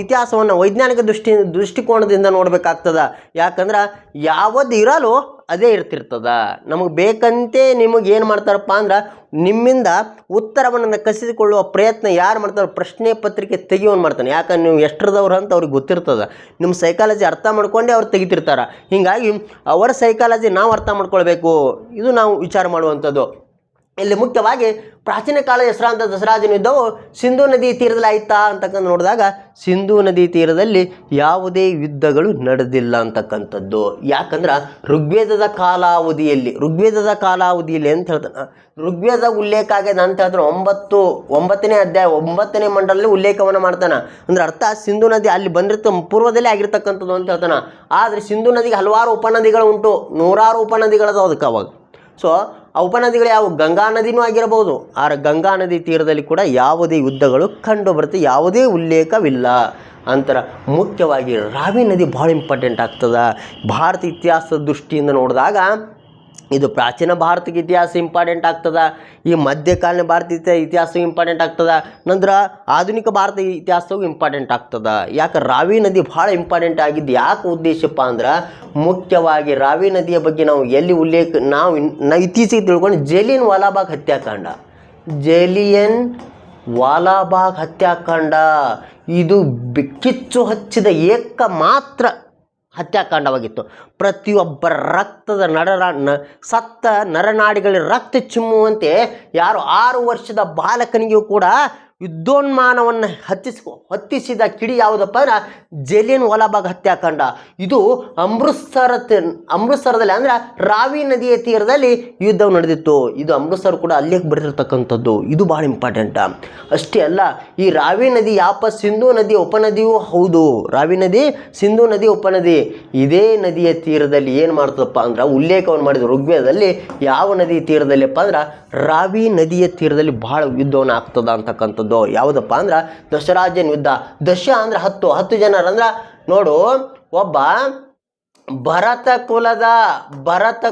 ಇತಿಹಾಸವನ್ನು ವೈಜ್ಞಾನಿಕ ದೃಷ್ಟಿಕೋನದಿಂದ ನೋಡಬೇಕಾಗ್ತದೆ. ಯಾಕಂದ್ರೆ ಯಾವುದು ಇರಲು ಅದೇ ಇರ್ತಿರ್ತದ. ನಮಗೆ ಬೇಕಂತೆ ನಿಮಗೆ ಏನು ಮಾಡ್ತಾರಪ್ಪ ಅಂದ್ರೆ ನಿಮ್ಮಿಂದ ಉತ್ತರವನ್ನು ಕಸಿದುಕೊಳ್ಳುವ ಪ್ರಯತ್ನ ಯಾರು ಮಾಡ್ತಾರೆ, ಪ್ರಶ್ನೆ ಪತ್ರಿಕೆ ತೆಗಿಯೋನು ಮಾಡ್ತಾನೆ. ಯಾಕಂದ್ರೆ ನೀವು ಎಷ್ಟರದವ್ರು ಅಂತ ಅವ್ರಿಗೆ ಗೊತ್ತಿರ್ತದೆ. ನಿಮ್ಮ ಸೈಕಾಲಜಿ ಅರ್ಥ ಮಾಡ್ಕೊಂಡೇ ಅವ್ರು ತೆಗಿತಿರ್ತಾರೆ. ಹೀಗಾಗಿ ಅವರ ಸೈಕಾಲಜಿ ನಾವು ಅರ್ಥ ಮಾಡ್ಕೊಳ್ಬೇಕು. ಇದು ನಾವು ವಿಚಾರ ಮಾಡುವಂಥದ್ದು. ಇಲ್ಲಿ ಮುಖ್ಯವಾಗಿ ಪ್ರಾಚೀನ ಕಾಲದ ಹೆಸರಾಂತ ದಶರಾಜನ ಯುದ್ಧವು ಸಿಂಧೂ ನದಿ ತೀರದಲ್ಲಿ ಆಯ್ತಾ ಅಂತಕ್ಕಂಥ ನೋಡಿದಾಗ ಸಿಂಧೂ ನದಿ ತೀರದಲ್ಲಿ ಯಾವುದೇ ಯುದ್ಧಗಳು ನಡೆದಿಲ್ಲ ಅಂತಕ್ಕಂಥದ್ದು. ಯಾಕಂದ್ರೆ ಋಗ್ವೇದದ ಕಾಲಾವಧಿಯಲ್ಲಿ ಅಂತ ಹೇಳ್ತಾನೆ. ಋಗ್ವೇದ ಉಲ್ಲೇಖ ಆಗ್ಯದ ಅಂತ ಹೇಳ್ತಾನೆ. 9ನೇ ಅಧ್ಯಾಯ 9ನೇ ಮಂಡಲದಲ್ಲಿ ಉಲ್ಲೇಖವನ್ನು ಮಾಡ್ತಾನೆ. ಅಂದ್ರೆ ಅರ್ಥ ಸಿಂಧೂ ನದಿ ಅಲ್ಲಿ ಪೂರ್ವದಲ್ಲೇ ಆಗಿರ್ತಕ್ಕಂಥದ್ದು ಅಂತ ಹೇಳ್ತಾನೆ. ಆದರೆ ಸಿಂಧೂ ನದಿಗೆ ಹಲವಾರು ಉಪನದಿಗಳು ಉಂಟು, 100 ಉಪನದಿಗಳದಾವ ಅದಕ್ಕೆ ಅವಾಗ. ಸೊ ಆ ಉಪನದಿಗಳು ಯಾವ, ಗಂಗಾ ನದಿನೂ ಆಗಿರಬಹುದು. ಆದರೆ ಗಂಗಾ ನದಿ ತೀರದಲ್ಲಿ ಕೂಡ ಯಾವುದೇ ಯುದ್ಧಗಳು ಕಂಡು ಬರುತ್ತೆ, ಯಾವುದೇ ಉಲ್ಲೇಖವಿಲ್ಲ ಅಂತರ. ಮುಖ್ಯವಾಗಿ ರಾವಿ ನದಿ ಭಾಳ ಇಂಪಾರ್ಟೆಂಟ್ ಆಗ್ತದೆ ಭಾರತ ಇತಿಹಾಸದ ದೃಷ್ಟಿಯಿಂದ ನೋಡಿದಾಗ. ಇದು ಪ್ರಾಚೀನ ಭಾರತಕ್ಕೆ ಇತಿಹಾಸ ಇಂಪಾರ್ಟೆಂಟ್ ಆಗ್ತದೆ, ಈ ಮಧ್ಯಕಾಲೀನ ಭಾರತ ಇತಿಹಾಸ ಇಂಪಾರ್ಟೆಂಟ್ ಆಗ್ತದೆ, ನಂತರ ಆಧುನಿಕ ಭಾರತ ಇತಿಹಾಸವು ಇಂಪಾರ್ಟೆಂಟ್ ಆಗ್ತದೆ. ಯಾಕೆ ರಾವಿ ನದಿ ಭಾಳ ಇಂಪಾರ್ಟೆಂಟ್ ಆಗಿದ್ದು ಯಾಕೆ ಉದ್ದೇಶಪ್ಪ ಅಂದ್ರೆ ಮುಖ್ಯವಾಗಿ ರಾವಿ ನದಿಯ ಬಗ್ಗೆ ನಾವು ಎಲ್ಲಿ ಉಲ್ಲೇಖ ನಾವು ಇತ್ತೀಚೆಗೆ ತಿಳ್ಕೊಂಡು ಜಲಿಯನ್ ವಾಲಾಬಾಗ್ ಹತ್ಯಾಕಾಂಡ ಇದು ಕಿಚ್ಚು ಹಚ್ಚಿದ ಏಕಮಾತ್ರ ಹತ್ಯಾಕಾಂಡವಾಗಿತ್ತು. ಪ್ರತಿಯೊಬ್ಬರ ರಕ್ತದ ಸತ್ತ ನರನಾಡಿಗಳ ರಕ್ತ ಚಿಮ್ಮುವಂತೆ ಯಾರು 6 ವರ್ಷದ ಬಾಲಕನಿಗೂ ಕೂಡ ಯುದ್ಧೋನ್ಮಾನವನ್ನು ಹೊತ್ತಿಸಿದ ಕಿಡಿ ಯಾವುದಪ್ಪ ಅಂದ್ರೆ ಜಲಿಯನ್ ವಾಲಾಬಾಗ್ ಹತ್ಯಾಕಾಂಡ. ಇದು ಅಮೃತ್ಸರದಲ್ಲಿ ಅಂದ್ರೆ ರಾವಿ ನದಿಯ ತೀರದಲ್ಲಿ ಯುದ್ಧವು ನಡೆದಿತ್ತು. ಇದು ಅಮೃತ್ಸರ ಕೂಡ ಅಲ್ಲೇ ಬರೆದಿರ್ತಕ್ಕಂಥದ್ದು. ಇದು ಭಾಳ ಇಂಪಾರ್ಟೆಂಟ್. ಅಷ್ಟೇ ಅಲ್ಲ, ಈ ರಾವಿ ನದಿ ಸಿಂಧೂ ನದಿ ಉಪನದಿಯೂ ಹೌದು. ರಾವಿ ನದಿ ಸಿಂಧೂ ನದಿ ಉಪನದಿ. ಇದೇ ನದಿಯ ತೀರದಲ್ಲಿ ಏನು ಮಾಡ್ತದಪ್ಪ ಅಂದ್ರೆ ಉಲ್ಲೇಖವನ್ನು ಮಾಡಿದ ಋಗ್ವೇದದಲ್ಲಿ ಯಾವ ನದಿ ತೀರದಲ್ಲಿಪ್ಪ ಅಂದ್ರೆ ರಾವಿ ನದಿಯ ತೀರದಲ್ಲಿ ಭಾಳ ಯುದ್ಧವನ್ನು ಆಗ್ತದ ಅಂತಕ್ಕಂಥದ್ದು. ಯಾವುದಪ್ಪ ಅಂದ್ರೆ ದಶರಾಜನ ಯುದ್ಧ. ದಶ ಅಂದ್ರೆ 10 ಜನರಂದ್ರೆ ನೋಡು, ಒಬ್ಬ ಭರತ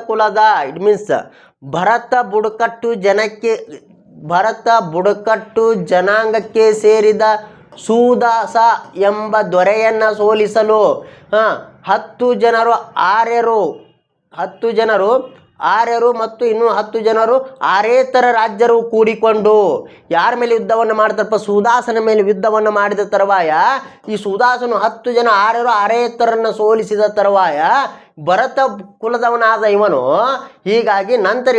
ಕುಲದ ಇಟ್ ಮೀನ್ಸ್ ಭರತ ಬುಡಕಟ್ಟು ಜನಾಂಗಕ್ಕೆ ಸೇರಿದ ಸೂದಾಸ ಎಂಬ ದೊರೆಯನ್ನು ಸೋಲಿಸಲು 10 ಜನರು ಆರ್ಯರು ಮತ್ತು ಇನ್ನೂ 10 ಜನರು ಆರೇತರ ರಾಜ್ಯರು ಕೂಡಿಕೊಂಡು ಯಾರ ಮೇಲೆ ಯುದ್ಧವನ್ನು ಮಾಡ್ತಾರಪ್ಪ? ಸೂದಾಸನ ಮೇಲೆ ಯುದ್ಧವನ್ನು ಮಾಡಿದ ತರುವಾಯ ಈ ಸೂದಾಸನು 10 ಜನ ಆರೇತರನ್ನು ಸೋಲಿಸಿದ ತರುವಾಯ ಭರತ ಕುಲದವನಾದ ಇವನು ಹೀಗಾಗಿ ನಂತರ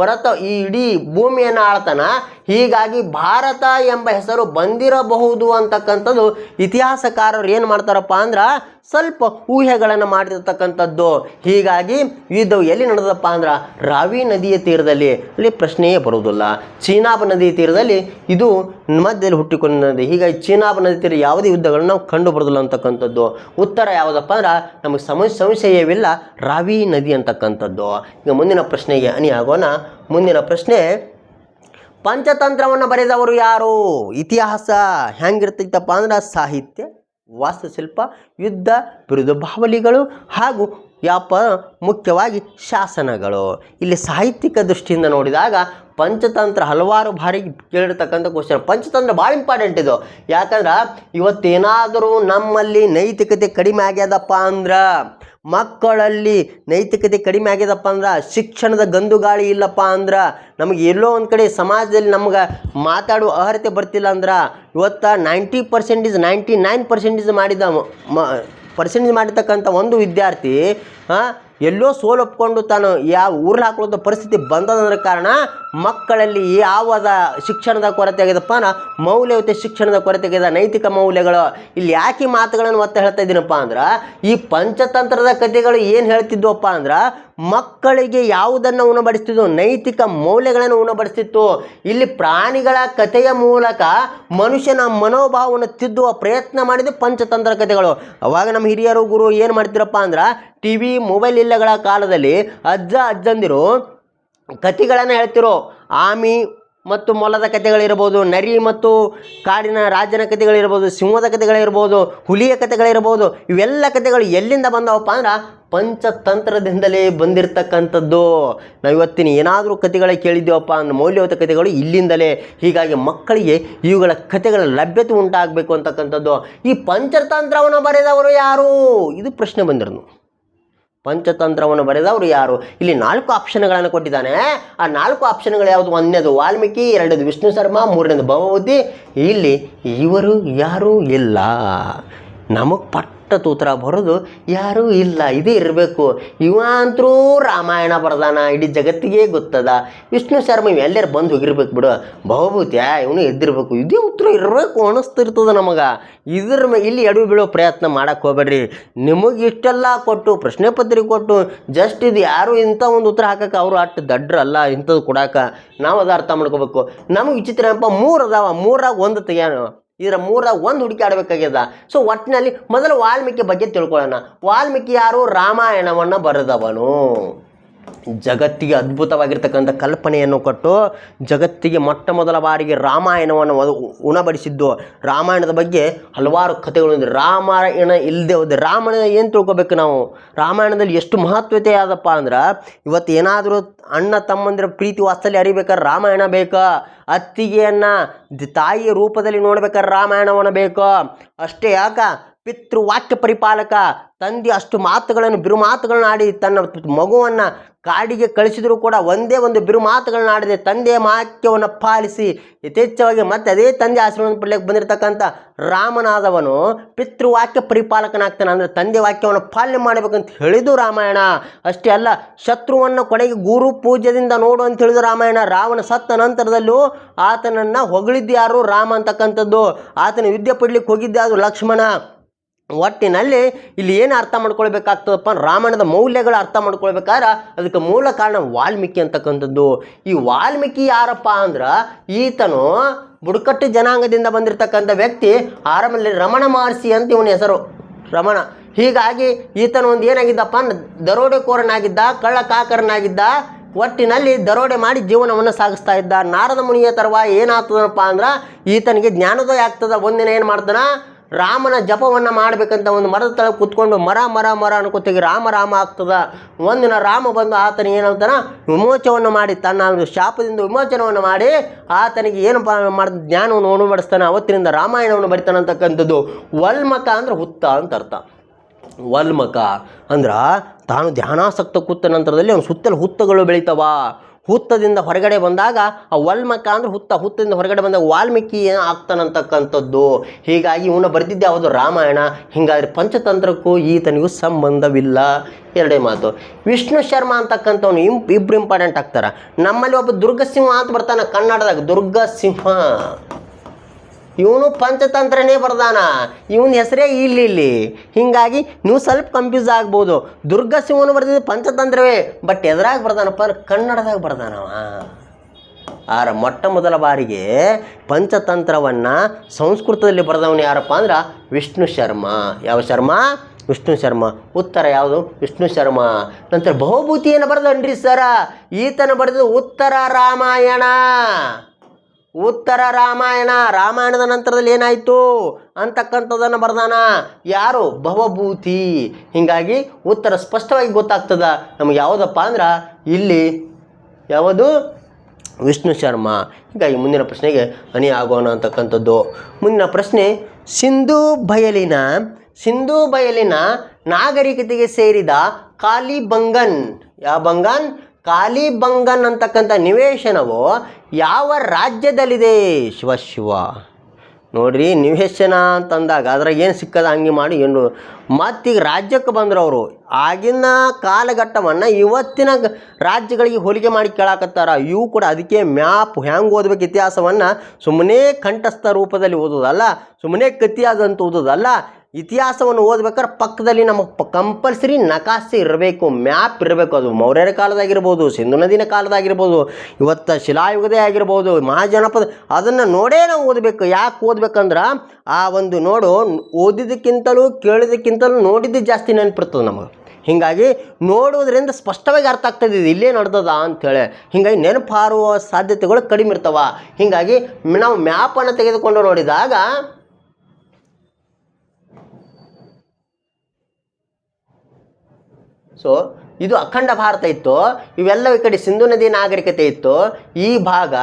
ಭರತ ಈ ಇಡೀ ಭೂಮಿಯನ್ನು ಆಳ್ತಾನ. ಹೀಗಾಗಿ ಭಾರತ ಎಂಬ ಹೆಸರು ಬಂದಿರಬಹುದು ಅಂತಕ್ಕಂಥದ್ದು ಇತಿಹಾಸಕಾರರು ಏನು ಮಾಡ್ತಾರಪ್ಪ ಅಂದ್ರೆ ಸ್ವಲ್ಪ ಊಹೆಗಳನ್ನು ಮಾಡಿರ್ತಕ್ಕಂಥದ್ದು. ಹೀಗಾಗಿ ಯುದ್ಧವು ಎಲ್ಲಿ ನಡೆದಪ್ಪ ಅಂದ್ರೆ ರಾವಿ ನದಿಯ ತೀರದಲ್ಲಿ. ಅಲ್ಲಿ ಪ್ರಶ್ನೆಯೇ ಬರುವುದಿಲ್ಲ. ಚೀನಾಬ್ ನದಿಯ ತೀರದಲ್ಲಿ ಇದು ಮಧ್ಯದಲ್ಲಿ ಹುಟ್ಟಿಕೊಂಡ. ಹೀಗಾಗಿ ಚೀನಾಬ್ ನದಿ ತೀರ ಯಾವುದೇ ಯುದ್ಧಗಳನ್ನು ನಾವು ಕಂಡು ಬರೋದಿಲ್ಲ ಅಂತಕ್ಕಂಥದ್ದು. ಉತ್ತರ ಯಾವುದಪ್ಪ ಅಂದ್ರೆ ನಮಗೆ ಸಂಶಯವಿಲ್ಲ, ರಾವಿ ನದಿ ಅಂತಕ್ಕಂಥದ್ದು. ಈಗ ಮುಂದಿನ ಪ್ರಶ್ನೆಗೆ ಆಗೋಣ. ಮುಂದಿನ ಪ್ರಶ್ನೆ, ಪಂಚತಂತ್ರವನ್ನು ಬರೆದವರು ಯಾರು? ಇತಿಹಾಸ ಹೆಂಗಿರ್ತೈತಪ್ಪ ಅಂದ್ರೆ ಸಾಹಿತ್ಯ, ವಾಸ್ತುಶಿಲ್ಪ, ಯುದ್ಧ, ಬಿರುದು ಬಾವಲಿಗಳು ಹಾಗೂ ಮುಖ್ಯವಾಗಿ ಶಾಸನಗಳು. ಇಲ್ಲಿ ಸಾಹಿತ್ಯಿಕ ದೃಷ್ಟಿಯಿಂದ ನೋಡಿದಾಗ ಪಂಚತಂತ್ರ ಹಲವಾರು ಬಾರಿ ಕೇಳಿರ್ತಕ್ಕಂಥ ಕ್ವಶನ್. ಪಂಚತಂತ್ರ ಭಾಳ ಇಂಪಾರ್ಟೆಂಟ್ ಇದು. ಯಾಕಂದ್ರೆ ಇವತ್ತೇನಾದರೂ ನಮ್ಮಲ್ಲಿ ನೈತಿಕತೆ ಕಡಿಮೆ ಆಗ್ಯದಪ್ಪ ಅಂದ್ರೆ, ಮಕ್ಕಳಲ್ಲಿ ನೈತಿಕತೆ ಕಡಿಮೆ ಆಗ್ಯದಪ್ಪ ಅಂದ್ರೆ, ಶಿಕ್ಷಣದ ಗಂದುಗಾಳಿ ಇಲ್ಲಪ್ಪ ಅಂದ್ರೆ, ನಮಗೆ ಎಲ್ಲೋ ಒಂದು ಕಡೆ ಸಮಾಜದಲ್ಲಿ ನಮ್ಗೆ ಮಾತಾಡುವ ಅರ್ಹತೆ ಬರ್ತಿಲ್ಲ ಅಂದ್ರೆ, ಇವತ್ತು 90% 99% ಮಾಡಿರ್ತಕ್ಕಂಥ ಒಂದು ವಿದ್ಯಾರ್ಥಿ ಎಲ್ಲೋ ಸೋಲೊಪ್ಕೊಂಡು ತಾನು ಯಾವ ಊರಲ್ಲಿ ಹಾಕೊಳ್ಳುವಂಥ ಪರಿಸ್ಥಿತಿ ಬಂದದ್ರ ಕಾರಣ ಮಕ್ಕಳಲ್ಲಿ ಯಾವದ ಶಿಕ್ಷಣದ ಕೊರತೆ ಆಗಿದಪ್ಪ ಅಂದ್ರೆ ಮೌಲ್ಯಯುತ ಶಿಕ್ಷಣದ ಕೊರತೆ ಆಗಿದೆ, ನೈತಿಕ ಮೌಲ್ಯಗಳು. ಇಲ್ಲಿ ಯಾಕೆ ಮಾತುಗಳನ್ನು ಒತ್ತ ಹೇಳ್ತಾ ಇದ್ದೀನಪ್ಪ ಅಂದ್ರೆ, ಈ ಪಂಚತಂತ್ರದ ಕಥೆಗಳು ಏನು ಹೇಳ್ತಿದ್ವಪ್ಪ ಅಂದ್ರೆ ಮಕ್ಕಳಿಗೆ ಯಾವುದನ್ನು ಉಣಬಡಿಸ್ತಿದ್ವು? ನೈತಿಕ ಮೌಲ್ಯಗಳನ್ನು ಉಣಬಡಿಸ್ತಿತ್ತು. ಇಲ್ಲಿ ಪ್ರಾಣಿಗಳ ಕಥೆಯ ಮೂಲಕ ಮನುಷ್ಯನ ಮನೋಭಾವವನ್ನು ತಿದ್ದುವ ಪ್ರಯತ್ನ ಮಾಡಿದ ಪಂಚತಂತ್ರ ಕಥೆಗಳು. ಅವಾಗ ನಮ್ಮ ಹಿರಿಯರು ಗುರು ಏನು ಮಾಡ್ತಿರಪ್ಪ ಅಂದ್ರೆ TV ಮೊಬೈಲ್ ಇಲ್ಲಗಳ ಕಾಲದಲ್ಲಿ ಅಜ್ಜಂದಿರು ಕಥೆಗಳನ್ನು ಹೇಳ್ತಿರೋ. ಆಮಿ ಮತ್ತು ಮೊಲದ ಕಥೆಗಳಿರ್ಬೋದು, ನರಿ ಮತ್ತು ಕಾಡಿನ ರಾಜನ ಕಥೆಗಳಿರ್ಬೋದು, ಸಿಂಹದ ಕಥೆಗಳಿರ್ಬೋದು, ಹುಲಿಯ ಕಥೆಗಳಿರ್ಬೋದು. ಇವೆಲ್ಲ ಕಥೆಗಳು ಎಲ್ಲಿಂದ ಬಂದವಪ್ಪ ಅಂದ್ರೆ ಪಂಚತಂತ್ರದಿಂದಲೇ ಬಂದಿರತಕ್ಕಂಥದ್ದು. ನಾವು ಇವತ್ತಿನ ಏನಾದರೂ ಕಥೆಗಳ ಕೇಳಿದ್ದೇವಪ್ಪ ಅಂದ್ರೆ ಮೌಲ್ಯಯುತ ಕಥೆಗಳು ಇಲ್ಲಿಂದಲೇ. ಹೀಗಾಗಿ ಮಕ್ಕಳಿಗೆ ಇವುಗಳ ಕಥೆಗಳ ಲಭ್ಯತೆ ಉಂಟಾಗಬೇಕು ಅಂತಕ್ಕಂಥದ್ದು. ಈ ಪಂಚತಂತ್ರವನ್ನು ಬರೆದವರು ಯಾರು? ಇದು ಪ್ರಶ್ನೆ ಬಂದಿರೋದು. ಪಂಚತಂತ್ರವನ್ನು ಬರೆದವರು ಯಾರು? ಇಲ್ಲಿ 4 ಆಪ್ಷನ್ಗಳನ್ನು ಕೊಟ್ಟಿದ್ದಾನೆ. ಆ 4 ಆಪ್ಷನ್ಗಳು ಯಾವುದು? 1ನೇದು ವಾಲ್ಮೀಕಿ, 2ನೇದು ವಿಷ್ಣು ಶರ್ಮಾ, 3ನೇದು ಭವಭೂತಿ. ಇಲ್ಲಿ ಇವರು ಯಾರೂ ಇಲ್ಲ. ನಮಗೆ ಪಟ್ಟ ತೂತ್ರ ಬರೋದು ಯಾರೂ ಇಲ್ಲ, ಇದೇ ಇರಬೇಕು. ಇವ ಅಂತರೂ ರಾಮಾಯಣ ಬರೆದಾನ, ಇಡೀ ಜಗತ್ತಿಗೆ ಗೊತ್ತದ. ವಿಷ್ಣು ಶರ್ಮ ಎಲ್ಲರೂ ಬಂದು ಹೋಗಿರ್ಬೇಕು ಬಿಡು. ಭವಭೂತಿ ಇವನು ಎದ್ದಿರ್ಬೇಕು, ಇದೇ ಉತ್ತರ ಇರಬೇಕು ಅನಿಸ್ತಿರ್ತದೆ ನಮಗೆ. ಇಲ್ಲಿ ಎಡವಿ ಬೀಳೋ ಪ್ರಯತ್ನ ಮಾಡಕ್ಕೆ ಹೋಗ್ಬೇಡ್ರಿ. ನಿಮಗೆ ಇಷ್ಟೆಲ್ಲ ಕೊಟ್ಟು ಪ್ರಶ್ನೆ ಪತ್ರಿಕೆ ಕೊಟ್ಟು ಜಸ್ಟ್ ಇದು ಯಾರು ಇಂಥ ಒಂದು ಉತ್ತರ ಹಾಕಕ್ಕೆ ಅವರು ಅಷ್ಟು ದಡ್ರಲ್ಲ. ಇಂಥದ್ದು ಕೊಡಕ್ಕೆ ನಾವು ಅದು ಅರ್ಥ ಮಾಡ್ಕೋಬೇಕು. ನಮಗೆ ವಿಚಿತ್ರ ಏನಪ್ಪ, 3 ಅದಾವ, 3ರಾಗ 1 ತೆಗಿಯೋಣ. ಇದರ 3ರಾಗ 1 ಹುಡುಕಿ ಆಡಬೇಕಾಗ್ಯದ. ಸೊ ಒಟ್ಟಿನಲ್ಲಿ ಮೊದಲು ವಾಲ್ಮೀಕಿ ಬಗ್ಗೆ ತಿಳ್ಕೊಳ್ಳೋಣ. ವಾಲ್ಮೀಕಿ ಯಾರು? ರಾಮಾಯಣವನ್ನು ಬರೆದವನು. ಜಗತ್ತಿಗೆ ಅದ್ಭುತವಾಗಿರ್ತಕ್ಕಂಥ ಕಲ್ಪನೆಯನ್ನು ಕೊಟ್ಟು ಜಗತ್ತಿಗೆ ಮೊಟ್ಟ ಮೊದಲ ಬಾರಿಗೆ ರಾಮಾಯಣವನ್ನು ಉಣಬಡಿಸಿದ್ದು. ರಾಮಾಯಣದ ಬಗ್ಗೆ ಹಲವಾರು ಕಥೆಗಳು. ರಾಮಾಯಣ ಇಲ್ಲದೆ ಹೋದ ರಾಮಾಯಣ ಏನು ತಿಳ್ಕೊಬೇಕು ನಾವು? ರಾಮಾಯಣದಲ್ಲಿ ಎಷ್ಟು ಮಹತ್ವತೆ ಆದಪ್ಪ ಅಂದ್ರೆ, ಇವತ್ತು ಏನಾದರೂ ಅಣ್ಣ ತಮ್ಮಂದಿರ ಪ್ರೀತಿ ವಾತ್ಸಲ್ಯ ಅರಿಬೇಕಾದ್ರೆ ರಾಮಾಯಣ ಬೇಕಾ? ಅತ್ತಿಗೆಯನ್ನು ತಾಯಿಯ ರೂಪದಲ್ಲಿ ನೋಡ್ಬೇಕಾದ್ರೆ ರಾಮಾಯಣವನ್ನು ಬೇಕು. ಅಷ್ಟೇ ಯಾಕ ಪಿತೃವಾಕ್ಯ ಪರಿಪಾಲಕ. ತಂದೆ ಅಷ್ಟು ಮಾತುಗಳನ್ನು ಬಿರುಮಾತುಗಳನ್ನ ಆಡಿ ತನ್ನ ಮಗುವನ್ನು ಕಾಡಿಗೆ ಕಳಿಸಿದರೂ ಕೂಡ ಒಂದೇ ಒಂದು ಬಿರುಮಾತುಗಳನ್ನ ಆಡಿದೆ ತಂದೆಯ ವಾಕ್ಯವನ್ನು ಪಾಲಿಸಿ ಯಥೇಚ್ಛವಾಗಿ ಮತ್ತೆ ಅದೇ ತಂದೆ ಆಶೀರ್ವಾದ ಪಡೆಯಕ್ಕೆ ಬಂದಿರತಕ್ಕಂಥ ರಾಮನಾದವನು ಪಿತೃವಾಕ್ಯ ಪರಿಪಾಲಕನಾಗ್ತಾನೆ. ಅಂದರೆ ತಂದೆ ವಾಕ್ಯವನ್ನು ಪಾಲನೆ ಮಾಡಬೇಕಂತ ಹೇಳಿದ್ದು ರಾಮಾಯಣ. ಅಷ್ಟೇ ಅಲ್ಲ, ಶತ್ರುವನ್ನು ಕೊನೆಗೆ ಗುರು ಪೂಜ್ಯದಿಂದ ನೋಡು ಅಂತ ಹೇಳಿದು ರಾಮಾಯಣ. ರಾವಣ ಸತ್ತ ನಂತರದಲ್ಲೂ ಆತನನ್ನು ಹೊಗಳಿದ್ದು ಯಾರು? ರಾಮ ಅಂತಕ್ಕಂಥದ್ದು. ಆತನ ಯುದ್ಧ ಪಡಲಿಕ್ಕೆ ಹೋಗಿದ್ದೆ ಅದು ಲಕ್ಷ್ಮಣ. ಒಟ್ಟಿನಲ್ಲಿ ಇಲ್ಲಿ ಏನು ಅರ್ಥ ಮಾಡ್ಕೊಳ್ಬೇಕಾಗ್ತದಪ್ಪ, ರಾಮಾಯಣದ ಮೌಲ್ಯಗಳು ಅರ್ಥ ಮಾಡ್ಕೊಳ್ಬೇಕಾದ್ರೆ ಅದಕ್ಕೆ ಮೂಲ ಕಾರಣ ವಾಲ್ಮೀಕಿ ಅಂತಕ್ಕಂಥದ್ದು. ಈ ವಾಲ್ಮೀಕಿ ಯಾರಪ್ಪ ಅಂದ್ರೆ ಈತನು ಬುಡಕಟ್ಟು ಜನಾಂಗದಿಂದ ಬಂದಿರತಕ್ಕಂಥ ವ್ಯಕ್ತಿ. ಆರಂಭದಲ್ಲಿ ರಮಣ ಮಹರ್ಷಿ ಅಂತ ಇವನ ಹೆಸರು, ರಮಣ. ಹೀಗಾಗಿ ಈತನು ಒಂದು ಏನಾಗಿದ್ದಪ್ಪ ಅಂದ್ರೆ ದರೋಡೆಕೋರನಾಗಿದ್ದ, ಕಳ್ಳಕಾಕರನಾಗಿದ್ದ. ಒಟ್ಟಿನಲ್ಲಿ ದರೋಡೆ ಮಾಡಿ ಜೀವನವನ್ನು ಸಾಗಿಸ್ತಾ ಇದ್ದ. ನಾರದ ಮುನಿಯ ತರುವಾಯ ಏನಾಗ್ತದಪ್ಪ ಅಂದ್ರೆ ಈತನಿಗೆ ಜ್ಞಾನೋದಯ ಆಗ್ತದ. ಒಂದಿನ ಏನು ಮಾಡ್ತಾನ, ರಾಮನ ಜಪವನ್ನು ಮಾಡಬೇಕಂತ ಒಂದು ಮರದ ತಳಗೆ ಕೂತ್ಕೊಂಡು ಮರ ಮರ ಮರ ಅನ್ಕೋತೀವಿ ರಾಮ ರಾಮ ಆಗ್ತದ. ಒಂದಿನ ರಾಮ ಬಂದು ಆತನಿಗೆ ಏನಂತಾನ ವಿಮೋಚವನ್ನು ಮಾಡಿ ತನ್ನ ಶಾಪದಿಂದ ವಿಮೋಚನವನ್ನು ಮಾಡಿ ಆತನಿಗೆ ಏನು ಮಾಡ್ದ ಜ್ಞಾನವನ್ನು ಉಣಬಡಿಸ್ತಾನೆ. ಅವತ್ತಿನಿಂದ ರಾಮಾಯಣವನ್ನು ಬರಿತಾನೆ ಅಂತಕ್ಕಂಥದ್ದು. ವಲ್ಮಕ ಅಂದ್ರೆ ಹುತ್ತ ಅಂತ ಅರ್ಥ. ವಲ್ಮಕ ಅಂದ್ರೆ ತಾನು ಧ್ಯಾನಾಸಕ್ತ ಕೂತ ನಂತರದಲ್ಲಿ ಅವನು ಸುತ್ತಲೂ ಹುತ್ತಗಳು ಬೆಳಿತಾವ. ಹುತ್ತದಿಂದ ಹೊರಗಡೆ ಬಂದಾಗ ಆ ವಲ್ಮಕ ಅಂದ್ರೆ ಹುತ್ತದಿಂದ ಹೊರಗಡೆ ಬಂದಾಗ ವಾಲ್ಮೀಕಿ ಆಗ್ತಾನಂತಕ್ಕಂಥದ್ದು. ಹೀಗಾಗಿ ಇವನು ಬರೆದಿದ್ದೆ ಯಾವುದು ರಾಮಾಯಣ. ಹೀಗಾದ್ರೆ ಪಂಚತಂತ್ರಕ್ಕೂ ಈತನಿಗೂ ಸಂಬಂಧವಿಲ್ಲ. ಎರಡೇ ಮಾತು. ವಿಷ್ಣು ಶರ್ಮಾ ಅಂತಕ್ಕಂಥವ್ನು ಇಬ್ಬರು ಇಂಪಾರ್ಟೆಂಟ್ ಆಗ್ತಾರೆ. ನಮ್ಮಲ್ಲಿ ಒಬ್ಬ ದುರ್ಗಸಿಂಹ ಅಂತ ಬರ್ತಾನೆ ಕನ್ನಡದಾಗ, ದುರ್ಗಸಿಂಹ. ಇವನು ಪಂಚತಂತ್ರನೇ ಬರ್ದಾನ, ಇವನ ಹೆಸರೇ ಇಲ್ಲಿ. ಹೀಗಾಗಿ ನೀವು ಸ್ವಲ್ಪ ಕನ್ಫ್ಯೂಸ್ ಆಗ್ಬೋದು. ದುರ್ಗಸಿಂಹನು ಬರ್ದಿದ್ದು ಪಂಚತಂತ್ರವೇ, ಬಟ್ ಎದ್ರಾಗ ಬರ್ದಾನಪ್ಪ ಕನ್ನಡದಾಗ ಬರ್ದಾನವ. ಮೊಟ್ಟ ಮೊದಲ ಬಾರಿಗೆ ಪಂಚತಂತ್ರವನ್ನು ಸಂಸ್ಕೃತದಲ್ಲಿ ಬರೆದವನು ಯಾರಪ್ಪ ಅಂದ್ರೆ ವಿಷ್ಣು ಶರ್ಮಾ. ಯಾವ ಶರ್ಮಾ? ವಿಷ್ಣು ಶರ್ಮಾ. ಉತ್ತರ ಯಾವುದು? ವಿಷ್ಣು ಶರ್ಮಾ. ನಂತರ ಬಹುಭೂತಿಯನ್ನು ಬರೆದನ್ರಿ ಸರ. ಈತನ ಬರೆದು ಉತ್ತರ ರಾಮಾಯಣ. ಉತ್ತರ ರಾಮಾಯಣ. ರಾಮಾಯಣದ ನಂತರದಲ್ಲಿ ಏನಾಯಿತು ಅಂತಕ್ಕಂಥದ್ದನ್ನು ಬರ್ದಾನ ಯಾರು? ಭವಭೂತಿ. ಹೀಗಾಗಿ ಉತ್ತರ ಸ್ಪಷ್ಟವಾಗಿ ಗೊತ್ತಾಗ್ತದ ನಮಗೆ. ಯಾವುದಪ್ಪ ಅಂದ್ರೆ ಇಲ್ಲಿ ಯಾವುದು? ವಿಷ್ಣು ಶರ್ಮಾ. ಹೀಗಾಗಿ ಮುಂದಿನ ಪ್ರಶ್ನೆಗೆ ಅನಿ ಆಗೋಣ ಅಂತಕ್ಕಂಥದ್ದು. ಮುಂದಿನ ಪ್ರಶ್ನೆ, ಸಿಂಧೂ ಬಯಲಿನ ನಾಗರಿಕತೆಗೆ ಸೇರಿದ ಕಾಲಿಬಂಗನ್. ಯಾವ ಬಂಗನ್? ಕಾಲಿಬಂಗನ್ ಅಂತಕ್ಕಂಥ ನಿವೇಶನವು ಯಾವ ರಾಜ್ಯದಲ್ಲಿದೆ? ಶಿವ ನೋಡ್ರಿ, ನಿವೇಶನ ಅಂತಂದಾಗ ಅದ್ರಾಗ ಏನು ಸಿಕ್ಕದ ಹಂಗೆ ಮಾಡಿ ಏನು. ಮತ್ತೀಗ ರಾಜ್ಯಕ್ಕೆ ಬಂದ್ರು ಅವರು. ಆಗಿನ ಕಾಲಘಟ್ಟವನ್ನು ಇವತ್ತಿನ ರಾಜ್ಯಗಳಿಗೆ ಹೋಲಿಕೆ ಮಾಡಿ ಕೇಳಾಕತ್ತಾರ. ಇವು ಕೂಡ ಅದಕ್ಕೆ ಮ್ಯಾಪ್ ಹೆಂಗೆ ಓದ್ಬೇಕು ಇತಿಹಾಸವನ್ನು ಸುಮ್ಮನೆ ಕಂಠಸ್ಥ ರೂಪದಲ್ಲಿ ಓದೋದಲ್ಲ, ಸುಮ್ಮನೆ ಕತಿಯಾದಂತ ಓದೋದಲ್ಲ. ಇತಿಹಾಸವನ್ನು ಓದ್ಬೇಕಾದ್ರೆ ಪಕ್ಕದಲ್ಲಿ ನಮಗೆ ಕಂಪಲ್ಸರಿ ನಕಾಶೆ ಇರಬೇಕು, ಮ್ಯಾಪ್ ಇರಬೇಕು. ಅದು ಮೌರ್ಯರ ಕಾಲದಾಗಿರ್ಬೋದು, ಸಿಂಧು ನದಿನ ಕಾಲದಾಗಿರ್ಬೋದು, ಇವತ್ತು ಶಿಲಾಯುಗದೇ ಆಗಿರ್ಬೋದು, ಮಹಾಜನಪದ, ಅದನ್ನು ನೋಡೇ ನಾವು ಓದಬೇಕು. ಯಾಕೆ ಓದ್ಬೇಕಂದ್ರೆ ಆ ಒಂದು ಓದಿದ್ದಕ್ಕಿಂತಲೂ ಕೇಳಿದಕ್ಕಿಂತಲೂ ನೋಡಿದ್ದು ಜಾಸ್ತಿ ನೆನಪಿರ್ತದೆ ನಮಗೆ. ಹೀಗಾಗಿ ನೋಡೋದ್ರಿಂದ ಸ್ಪಷ್ಟವಾಗಿ ಅರ್ಥ ಆಗ್ತದೆ ಇದು ಇಲ್ಲೇ ನಡೆದದ ಅಂಥೇಳಿ. ಹೀಗಾಗಿ ನೆನಪು ಹಾರುವ ಸಾಧ್ಯತೆಗಳು ಕಡಿಮೆ ಇರ್ತವ. ಹೀಗಾಗಿ ನಾವು ಮ್ಯಾಪನ್ನು ತೆಗೆದುಕೊಂಡು ನೋಡಿದಾಗ ಇದು ಅಖಂಡ ಭಾರತ ಇತ್ತು. ಇವೆಲ್ಲವೂ ಈ ಕಡೆ ಸಿಂಧು ನದಿ ನಾಗರಿಕತೆ ಇತ್ತು. ಈ ಭಾಗ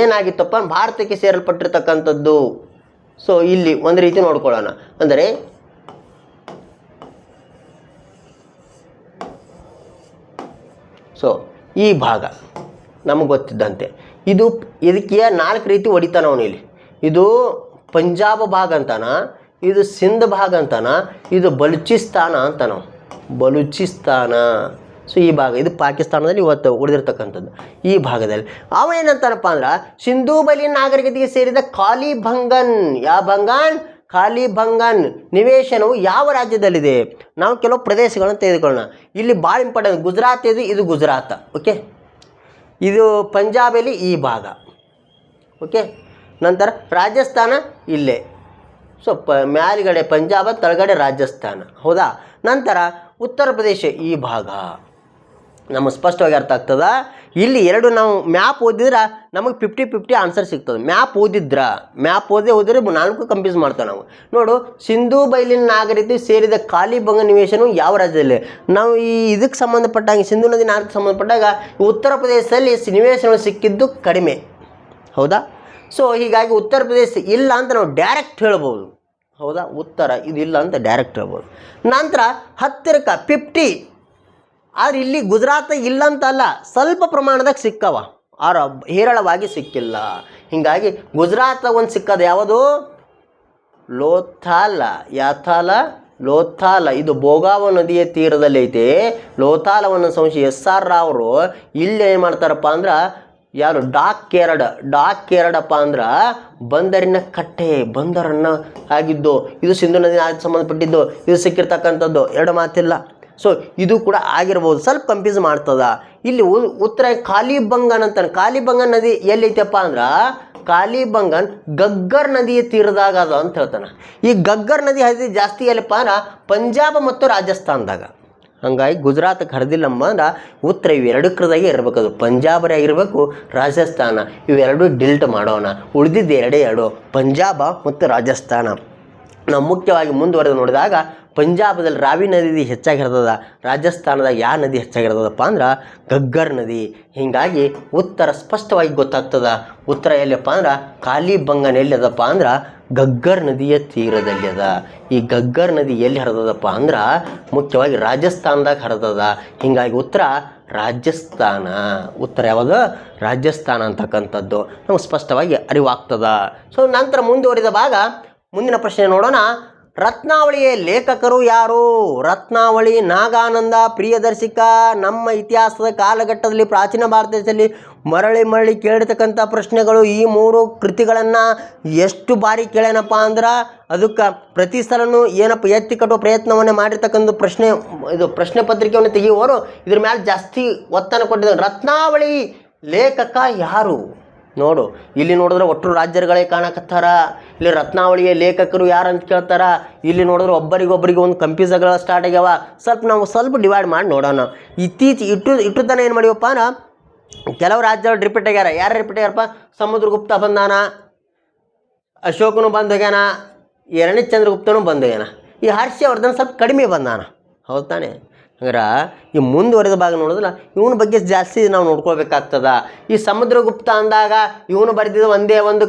ಏನಾಗಿತ್ತಪ್ಪ, ಭಾರತಕ್ಕೆ ಸೇರಲ್ಪಟ್ಟಿರ್ತಕ್ಕಂಥದ್ದು. ಇಲ್ಲಿ ಒಂದು ರೀತಿ ನೋಡ್ಕೊಳ್ಳೋಣ. ಅಂದರೆ ಈ ಭಾಗ ನಮಗೆ ಗೊತ್ತಿದ್ದಂತೆ ಇದಕ್ಕೆ 4 ರೀತಿ ಹೊಡಿತಾನವನು. ಇಲ್ಲಿ ಇದು ಪಂಜಾಬ್ ಭಾಗ ಅಂತಾನ, ಇದು ಸಿಂಧ್ ಭಾಗ ಅಂತಾನ, ಇದು ಬಲೂಚಿಸ್ತಾನ ಅಂತಾನ. ಬಲೂಚಿಸ್ತಾನ. ಈ ಭಾಗ ಇದು ಪಾಕಿಸ್ತಾನದಲ್ಲಿ ಇವತ್ತು ಉಳಿದಿರ್ತಕ್ಕಂಥದ್ದು. ಈ ಭಾಗದಲ್ಲಿ ಅವ ಏನಂತಾನಪ್ಪ ಅಂದ್ರೆ ಸಿಂಧೂ ಬಯಲಿನ ನಾಗರಿಕತೆಗೆ ಸೇರಿದ ಕಾಲಿಬಂಗನ್. ಯಾವ ಬಂಗನ್? ಕಾಲಿಬಂಗನ್ ನಿವೇಶನವು ಯಾವ ರಾಜ್ಯದಲ್ಲಿದೆ? ನಾವು ಕೆಲವು ಪ್ರದೇಶಗಳನ್ನು ತೆಗೆದುಕೊಳ್ಳೋಣ. ಇಲ್ಲಿ ಭಾಳ ಇಂಪಾರ್ಟೆಂಟ್. ಗುಜರಾತ್ ಇದು ಗುಜರಾತ್. ಓಕೆ, ಇದು ಪಂಜಾಬಲ್ಲಿ ಈ ಭಾಗ. ಓಕೆ, ನಂತರ ರಾಜಸ್ಥಾನ ಇಲ್ಲೇ. ಮ್ಯಾಲ್ಗಡೆ ಪಂಜಾಬ್, ತಳಗಡೆ ರಾಜಸ್ಥಾನ. ಹೌದಾ? ನಂತರ ಉತ್ತರ ಪ್ರದೇಶ ಈ ಭಾಗ. ನಮಗೆ ಸ್ಪಷ್ಟವಾಗಿ ಅರ್ಥ ಆಗ್ತದ. ಇಲ್ಲಿ ಎರಡು ನಾವು ಮ್ಯಾಪ್ ಓದಿದ್ರೆ ನಮಗೆ 50-50 ಆನ್ಸರ್ ಸಿಗ್ತದೆ. ಮ್ಯಾಪ್ ಓದಿದ್ರೆ 4 ಕನ್ಫ್ಯೂಸ್ ಮಾಡ್ತೇವೆ ನಾವು. ನೋಡು, ಸಿಂಧೂ ಬಯಲಿನ ನಾಗರಿಕತೆ ಸೇರಿದ ಕಾಲಿಬಂಗ ನಿವೇಶನವು ಯಾವ ರಾಜ್ಯದಲ್ಲಿ? ನಾವು ಇದಕ್ಕೆ ಸಂಬಂಧಪಟ್ಟಾಗ ಸಿಂಧೂ ನದಿ ನಾಗರಿಕತೆ ಸಂಬಂಧಪಟ್ಟಾಗ ಉತ್ತರ ಪ್ರದೇಶದಲ್ಲಿ ನಿವೇಶನಗಳು ಸಿಕ್ಕಿದ್ದು ಕಡಿಮೆ. ಹೌದಾ? ಹೀಗಾಗಿ ಉತ್ತರ ಪ್ರದೇಶ ಇಲ್ಲ ಅಂತ ನಾವು ಡೈರೆಕ್ಟ್ ಹೇಳ್ಬೋದು. ಹೌದಾ? ಉತ್ತರ ಇದಿಲ್ಲ ಅಂತ ಡೈರೆಕ್ಟ್ ಹೇಳ್ಬೋದು. ನಂತರ ಹತ್ತಿರಕ್ಕೆ 50. ಆದರೆ ಇಲ್ಲಿ ಗುಜರಾತ್ ಇಲ್ಲ ಅಂತಲ್ಲ, ಸ್ವಲ್ಪ ಪ್ರಮಾಣದಾಗ ಸಿಕ್ಕವ, ಆರ ಹೇರಳವಾಗಿ ಸಿಕ್ಕಿಲ್ಲ. ಹೀಗಾಗಿ ಗುಜರಾತ್ ಒಂದು ಸಿಕ್ಕದು ಯಾವುದು? ಲೋಥಾಲ. ಯಾಥಾಲ? ಲೋಥಾಲ. ಇದು ಭೋಗಾವ ನದಿಯ ತೀರದಲ್ಲಿ ಐತೆ. ಲೋಥಾಲವನ್ನು ಸಂಶಯ SR ರಾವ್ ಅವರು ಇಲ್ಲಿ ಏನು ಮಾಡ್ತಾರಪ್ಪ ಅಂದ್ರೆ, ಯಾರು ಡಾಕ್ ಕೇರಡಪ್ಪ ಅಂದ್ರೆ ಬಂದರಿನ ಕಟ್ಟೆ, ಬಂದರನ್ನು ಆಗಿದ್ದು. ಇದು ಸಿಂಧು ನದಿ ಸಂಬಂಧಪಟ್ಟಿದ್ದು, ಇದು ಸಿಕ್ಕಿರ್ತಕ್ಕಂಥದ್ದು, ಎರಡು ಮಾತಿಲ್ಲ. ಸೊ ಇದು ಕೂಡ ಆಗಿರ್ಬೋದು. ಸ್ವಲ್ಪ ಕನ್ಫ್ಯೂಸ್ ಮಾಡ್ತದ. ಇಲ್ಲಿ ಉತ್ತರ ಕಾಲಿಬಂಗನ್ ಅಂತಾನೆ. ಕಾಲಿಬಂಗನ್ ನದಿ ಎಲ್ಲೈತಪ್ಪ ಅಂದ್ರೆ, ಕಾಲಿಬಂಗನ್ ಗಗ್ಗರ್ ನದಿಯ ತೀರದಾಗ ಅದ ಅಂತ ಹೇಳ್ತಾನೆ. ಈ ಗಗ್ಗರ್ ನದಿ ಹರಿದು ಜಾಸ್ತಿ ಎಲ್ಲಪ್ಪ ಅಂದ್ರೆ ಪಂಜಾಬ್ ಮತ್ತು ರಾಜಸ್ಥಾನದಾಗ. ಹಂಗಾಗಿ ಗುಜರಾತ್ಗೆ ಹರಿದಿಲ್ಲಮ್ಮ ಅಂದ್ರೆ ಉತ್ತರ ಇವೆರಡಕ್ಕದಾಗೆ ಇರಬೇಕು. ಅದು ಪಂಜಾಬರೇ ಆಗಿರಬೇಕು, ರಾಜಸ್ಥಾನ. ಇವೆರಡು ಡಿಲ್ಟ್ ಮಾಡೋಣ. ಉಳಿದಿದ್ದು ಎರಡು, ಪಂಜಾಬ ಮತ್ತು ರಾಜಸ್ಥಾನ. ನಾವು ಮುಖ್ಯವಾಗಿ ಮುಂದುವರೆದು ನೋಡಿದಾಗ ಪಂಜಾಬದಲ್ಲಿ ರಾವಿ ನದಿ ಹೆಚ್ಚಾಗಿ ಹರಿದದ, ರಾಜಸ್ಥಾನದಾಗ ಯಾವ ನದಿ ಹೆಚ್ಚಾಗಿ ಹರಿದದಪ್ಪ ಅಂದ್ರೆ ಗಗ್ಗರ್ ನದಿ. ಹೀಗಾಗಿ ಉತ್ತರ ಸ್ಪಷ್ಟವಾಗಿ ಗೊತ್ತಾಗ್ತದ. ಉತ್ತರ ಎಲ್ಲಿಯಪ್ಪ ಅಂದ್ರೆ ಕಾಲಿಬಂಗನ್ ಎಲ್ಲಿ ಅದಪ್ಪ ಅಂದ್ರೆ ಗಗ್ಗರ್ ನದಿಯ ತೀರದಲ್ಲಿ ಅದ. ಈ ಗಗ್ಗರ್ ನದಿ ಎಲ್ಲಿ ಹರಿದದಪ್ಪ ಅಂದ್ರೆ ಮುಖ್ಯವಾಗಿ ರಾಜಸ್ಥಾನದಾಗ ಹರಿದದ. ಹೀಗಾಗಿ ಉತ್ತರ ರಾಜಸ್ಥಾನ. ಉತ್ತರ ಯಾವುದು? ರಾಜಸ್ಥಾನ ಅಂತಕ್ಕಂಥದ್ದು ನಮ್ಗೆ ಸ್ಪಷ್ಟವಾಗಿ ಅರಿವಾಗ್ತದ. ಸೊ ನಂತರ ಮುಂದುವರಿದ ಭಾಗ, ಮುಂದಿನ ಪ್ರಶ್ನೆ ನೋಡೋಣ. ರತ್ನಾವಳಿಯ ಲೇಖಕರು ಯಾರು? ರತ್ನಾವಳಿ, ನಾಗಾನಂದ, ಪ್ರಿಯದರ್ಶಿಕ. ನಮ್ಮ ಇತಿಹಾಸದ ಕಾಲಘಟ್ಟದಲ್ಲಿ ಪ್ರಾಚೀನ ಭಾರತದಲ್ಲಿ ಮರಳಿ ಕೇಳಿರ್ತಕ್ಕಂಥ ಪ್ರಶ್ನೆಗಳು. ಈ 3 ಕೃತಿಗಳನ್ನು ಎಷ್ಟು ಬಾರಿ ಕೇಳೇನಪ್ಪ ಅಂದ್ರೆ ಅದಕ್ಕೆ ಪ್ರತಿ ಸಲನೂ ಏನಪ್ಪ ಎತ್ತಿ ಕಟ್ಟುವ ಪ್ರಯತ್ನವನ್ನೇ ಮಾಡಿರ್ತಕ್ಕಂಥ ಪ್ರಶ್ನೆ ಪತ್ರಿಕೆಯನ್ನು ತೆಗೆಯುವವರು ಇದ್ರ ಮೇಲೆ ಜಾಸ್ತಿ ಒತ್ತನ್ನು ಕೊಟ್ಟಿದ್ದಾರೆ. ರತ್ನಾವಳಿ ಲೇಖಕ ಯಾರು? ನೋಡು, ಇಲ್ಲಿ ನೋಡಿದ್ರೆ ಒಟ್ಟು ರಾಜ್ಯಗಳೇ ಕಾಣಕತ್ತಾರ. ಇಲ್ಲಿ ರತ್ನಾವಳಿಯ ಲೇಖಕರು ಯಾರು ಅಂತ ಕೇಳ್ತಾರ. ಇಲ್ಲಿ ನೋಡಿದ್ರೆ ಒಬ್ಬರಿಗೊಬ್ಬರಿಗೆ ಒಂದು ಕನ್ಫ್ಯೂಸ್ಗಳು ಸ್ಟಾರ್ಟ್ ಆಗ್ಯಾವ. ಸ್ವಲ್ಪ ಡಿವೈಡ್ ಮಾಡಿ ನೋಡೋಣ. ಇಟ್ಟು ತನ ಏನು ಮಾಡಿವಪ್ಪ ಅಂದ್ರೆ ಕೆಲವು ರಾಜ್ಯಗಳು ರಿಪೀಟ್ ಆಗ್ಯಾರ. ಯಾರು ರಿಪೀಟ್ ಆಗ್ಯಾರಪ್ಪ? ಸಮುದ್ರಗುಪ್ತ ಬಂದಾನ, ಅಶೋಕನು ಬಂದು ಹೋಗ್ಯಾನ, 2ನೇ ಚಂದ್ರಗುಪ್ತನೂ ಬಂದು ಹೋಗ್ಯಾನ. ಈ ಹರ್ಷವರ್ಧನ್ ಸ್ವಲ್ಪ ಕಡಿಮೆ ಬಂದಾನ. ಹೌದು ತಾನೆ? ಹಂಗಾರೆ ಈ ಮುಂದುವರೆದ ಭಾಗ ನೋಡಿದ್ರೆ ಇವನ ಬಗ್ಗೆ ಜಾಸ್ತಿ ನಾವು ನೋಡ್ಕೋಬೇಕಾಗ್ತದ. ಈ ಸಮುದ್ರಗುಪ್ತ ಅಂದಾಗ ಇವನು ಬರೆದಿದ್ದ ಒಂದೇ ಒಂದು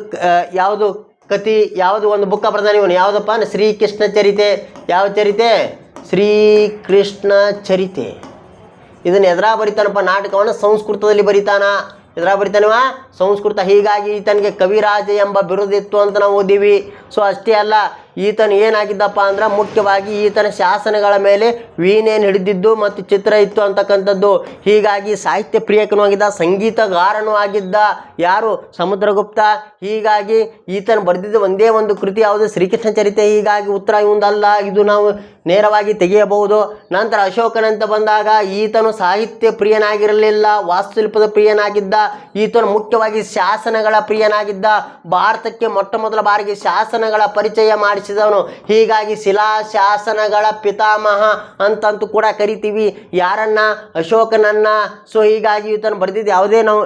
ಯಾವುದು ಕತಿ, ಯಾವುದು ಒಂದು ಬುಕ್ಕ ಬರ್ದಾನೆ ಇವನು. ಯಾವುದಪ್ಪ ಅಂದ್ರೆ ಶ್ರೀಕೃಷ್ಣ ಚರಿತೆ. ಯಾವ ಚರಿತೆ? ಶ್ರೀಕೃಷ್ಣ ಚರಿತೆ. ಇದನ್ನು ಎದುರಾ ಬರಿತಾನಪ್ಪ? ನಾಟಕವನ್ನು ಸಂಸ್ಕೃತದಲ್ಲಿ ಬರಿತಾನ. ಎದುರಾ ಬರಿತಾನವ? ಸಂಸ್ಕೃತ. ಹೀಗಾಗಿ ಈತನಿಗೆ ಕವಿರಾಜ ಎಂಬ ಬಿರುದಿತ್ತು ಅಂತ ನಾವು ಓದೀವಿ. ಸೊ ಅಷ್ಟೇ ಅಲ್ಲ, ಈತನು ಏನಾಗಿದ್ದಪ್ಪ ಅಂದ್ರೆ ಮುಖ್ಯವಾಗಿ ಈತನ ಶಾಸನಗಳ ಮೇಲೆ ವೀಣೆಯನ್ನು ಹಿಡಿದಿದ್ದು ಮತ್ತು ಚಿತ್ರ ಇತ್ತು ಅಂತಕ್ಕಂಥದ್ದು. ಹೀಗಾಗಿ ಸಾಹಿತ್ಯ ಪ್ರಿಯಕನೂ ಆಗಿದ್ದ, ಸಂಗೀತಗಾರನೂ ಆಗಿದ್ದ. ಯಾರು? ಸಮುದ್ರಗುಪ್ತ. ಹೀಗಾಗಿ ಈತನು ಬರೆದಿದ್ದು ಒಂದೇ ಒಂದು ಕೃತಿ, ಯಾವುದು? ಶ್ರೀಕೃಷ್ಣ ಚರಿತೆ. ಹೀಗಾಗಿ ಉತ್ತರ ಇವಂದಲ್ಲ, ಇದು ನಾವು ನೇರವಾಗಿ ತೆಗೆಯಬಹುದು. ನಂತರ ಅಶೋಕನಂತ ಬಂದಾಗ ಈತನು ಸಾಹಿತ್ಯ ಪ್ರಿಯನಾಗಿರಲಿಲ್ಲ, ವಾಸ್ತುಶಿಲ್ಪದ ಪ್ರಿಯನಾಗಿದ್ದ. ಈತನು ಮುಖ್ಯವಾಗಿ ಶಾಸನಗಳ ಪ್ರಿಯನಾಗಿದ್ದ. ಭಾರತಕ್ಕೆ ಮೊಟ್ಟ ಮೊದಲ ಬಾರಿಗೆ ಶಾಸನಗಳ ಪರಿಚಯ ಮಾಡಿಸಿದವನು. ಹೀಗಾಗಿ ಶಿಲಾಶಾಸನಗಳ ಪಿತಾಮಹ ಅಂತಂತೂ ಕೂಡ ಕರಿತೀವಿ ಯಾರನ್ನ? ಅಶೋಕನನ್ನ. ಸೊ ಹೀಗಾಗಿ ಈತನು ಬರೆದಿದ್ದು ಯಾವುದೇ ನಾವು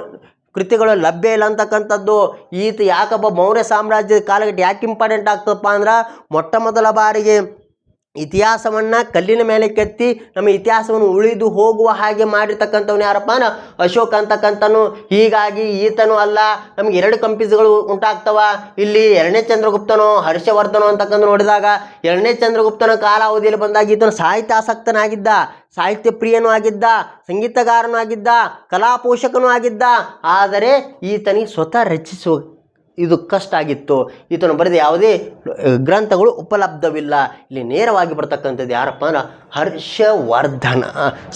ಕೃತಿಗಳು ಲಭ್ಯ ಇಲ್ಲ ಅಂತಕ್ಕಂಥದ್ದು. ಈತ ಯಾಕಪ್ಪ ಮೌರ್ಯ ಸಾಮ್ರಾಜ್ಯದ ಕಾಲಘಟ್ಟ ಯಾಕೆ ಇಂಪಾರ್ಟೆಂಟ್ ಆಗ್ತದಪ್ಪ ಅಂದ್ರೆ ಮೊಟ್ಟ ಮೊದಲ ಬಾರಿಗೆ ಇತಿಹಾಸವನ್ನು ಕಲ್ಲಿನ ಮೇಲೆ ಕೆತ್ತಿ ನಮ್ಮ ಇತಿಹಾಸವನ್ನು ಉಳಿದು ಹೋಗುವ ಹಾಗೆ ಮಾಡಿರ್ತಕ್ಕಂಥವ್ನು ಯಾರಪ್ಪ ಅಂದ್ರೆ ಅಶೋಕ ಅಂತಕ್ಕಂಥನು. ಹೀಗಾಗಿ ಈತನು ಅಲ್ಲ, ನಮ್ಗೆ 2 ಕಂಪ್ಯೂಸ್ಗಳು ಉಂಟಾಗ್ತವ. ಇಲ್ಲಿ 2ನೇ ಚಂದ್ರಗುಪ್ತನೋ ಹರ್ಷವರ್ಧನೋ ಅಂತಕ್ಕಂಥ ನೋಡಿದಾಗ 2ನೇ ಚಂದ್ರಗುಪ್ತನ ಕಾಲಾವಧಿಯಲ್ಲಿ ಬಂದಾಗ ಈತನು ಸಾಹಿತ್ಯಾಸಕ್ತನಾಗಿದ್ದ, ಸಾಹಿತ್ಯ ಪ್ರಿಯನೂ ಆಗಿದ್ದ, ಸಂಗೀತಗಾರನೂ ಆಗಿದ್ದ, ಕಲಾಪೋಷಕನೂ ಆಗಿದ್ದ. ಆದರೆ ಈತನಿಗೆ ಸ್ವತಃ ರಚಿಸುವ ಇದು ಕಷ್ಟ ಆಗಿತ್ತು. ಈತನು ಬರೆದ ಯಾವುದೇ ಗ್ರಂಥಗಳು ಉಪಲಬ್ಧವಿಲ್ಲ. ಇಲ್ಲಿ ನೇರವಾಗಿ ಬರ್ತಕ್ಕಂಥದ್ದು ಯಾರಪ್ಪ ಅಂದ್ರೆ ಹರ್ಷವರ್ಧನ.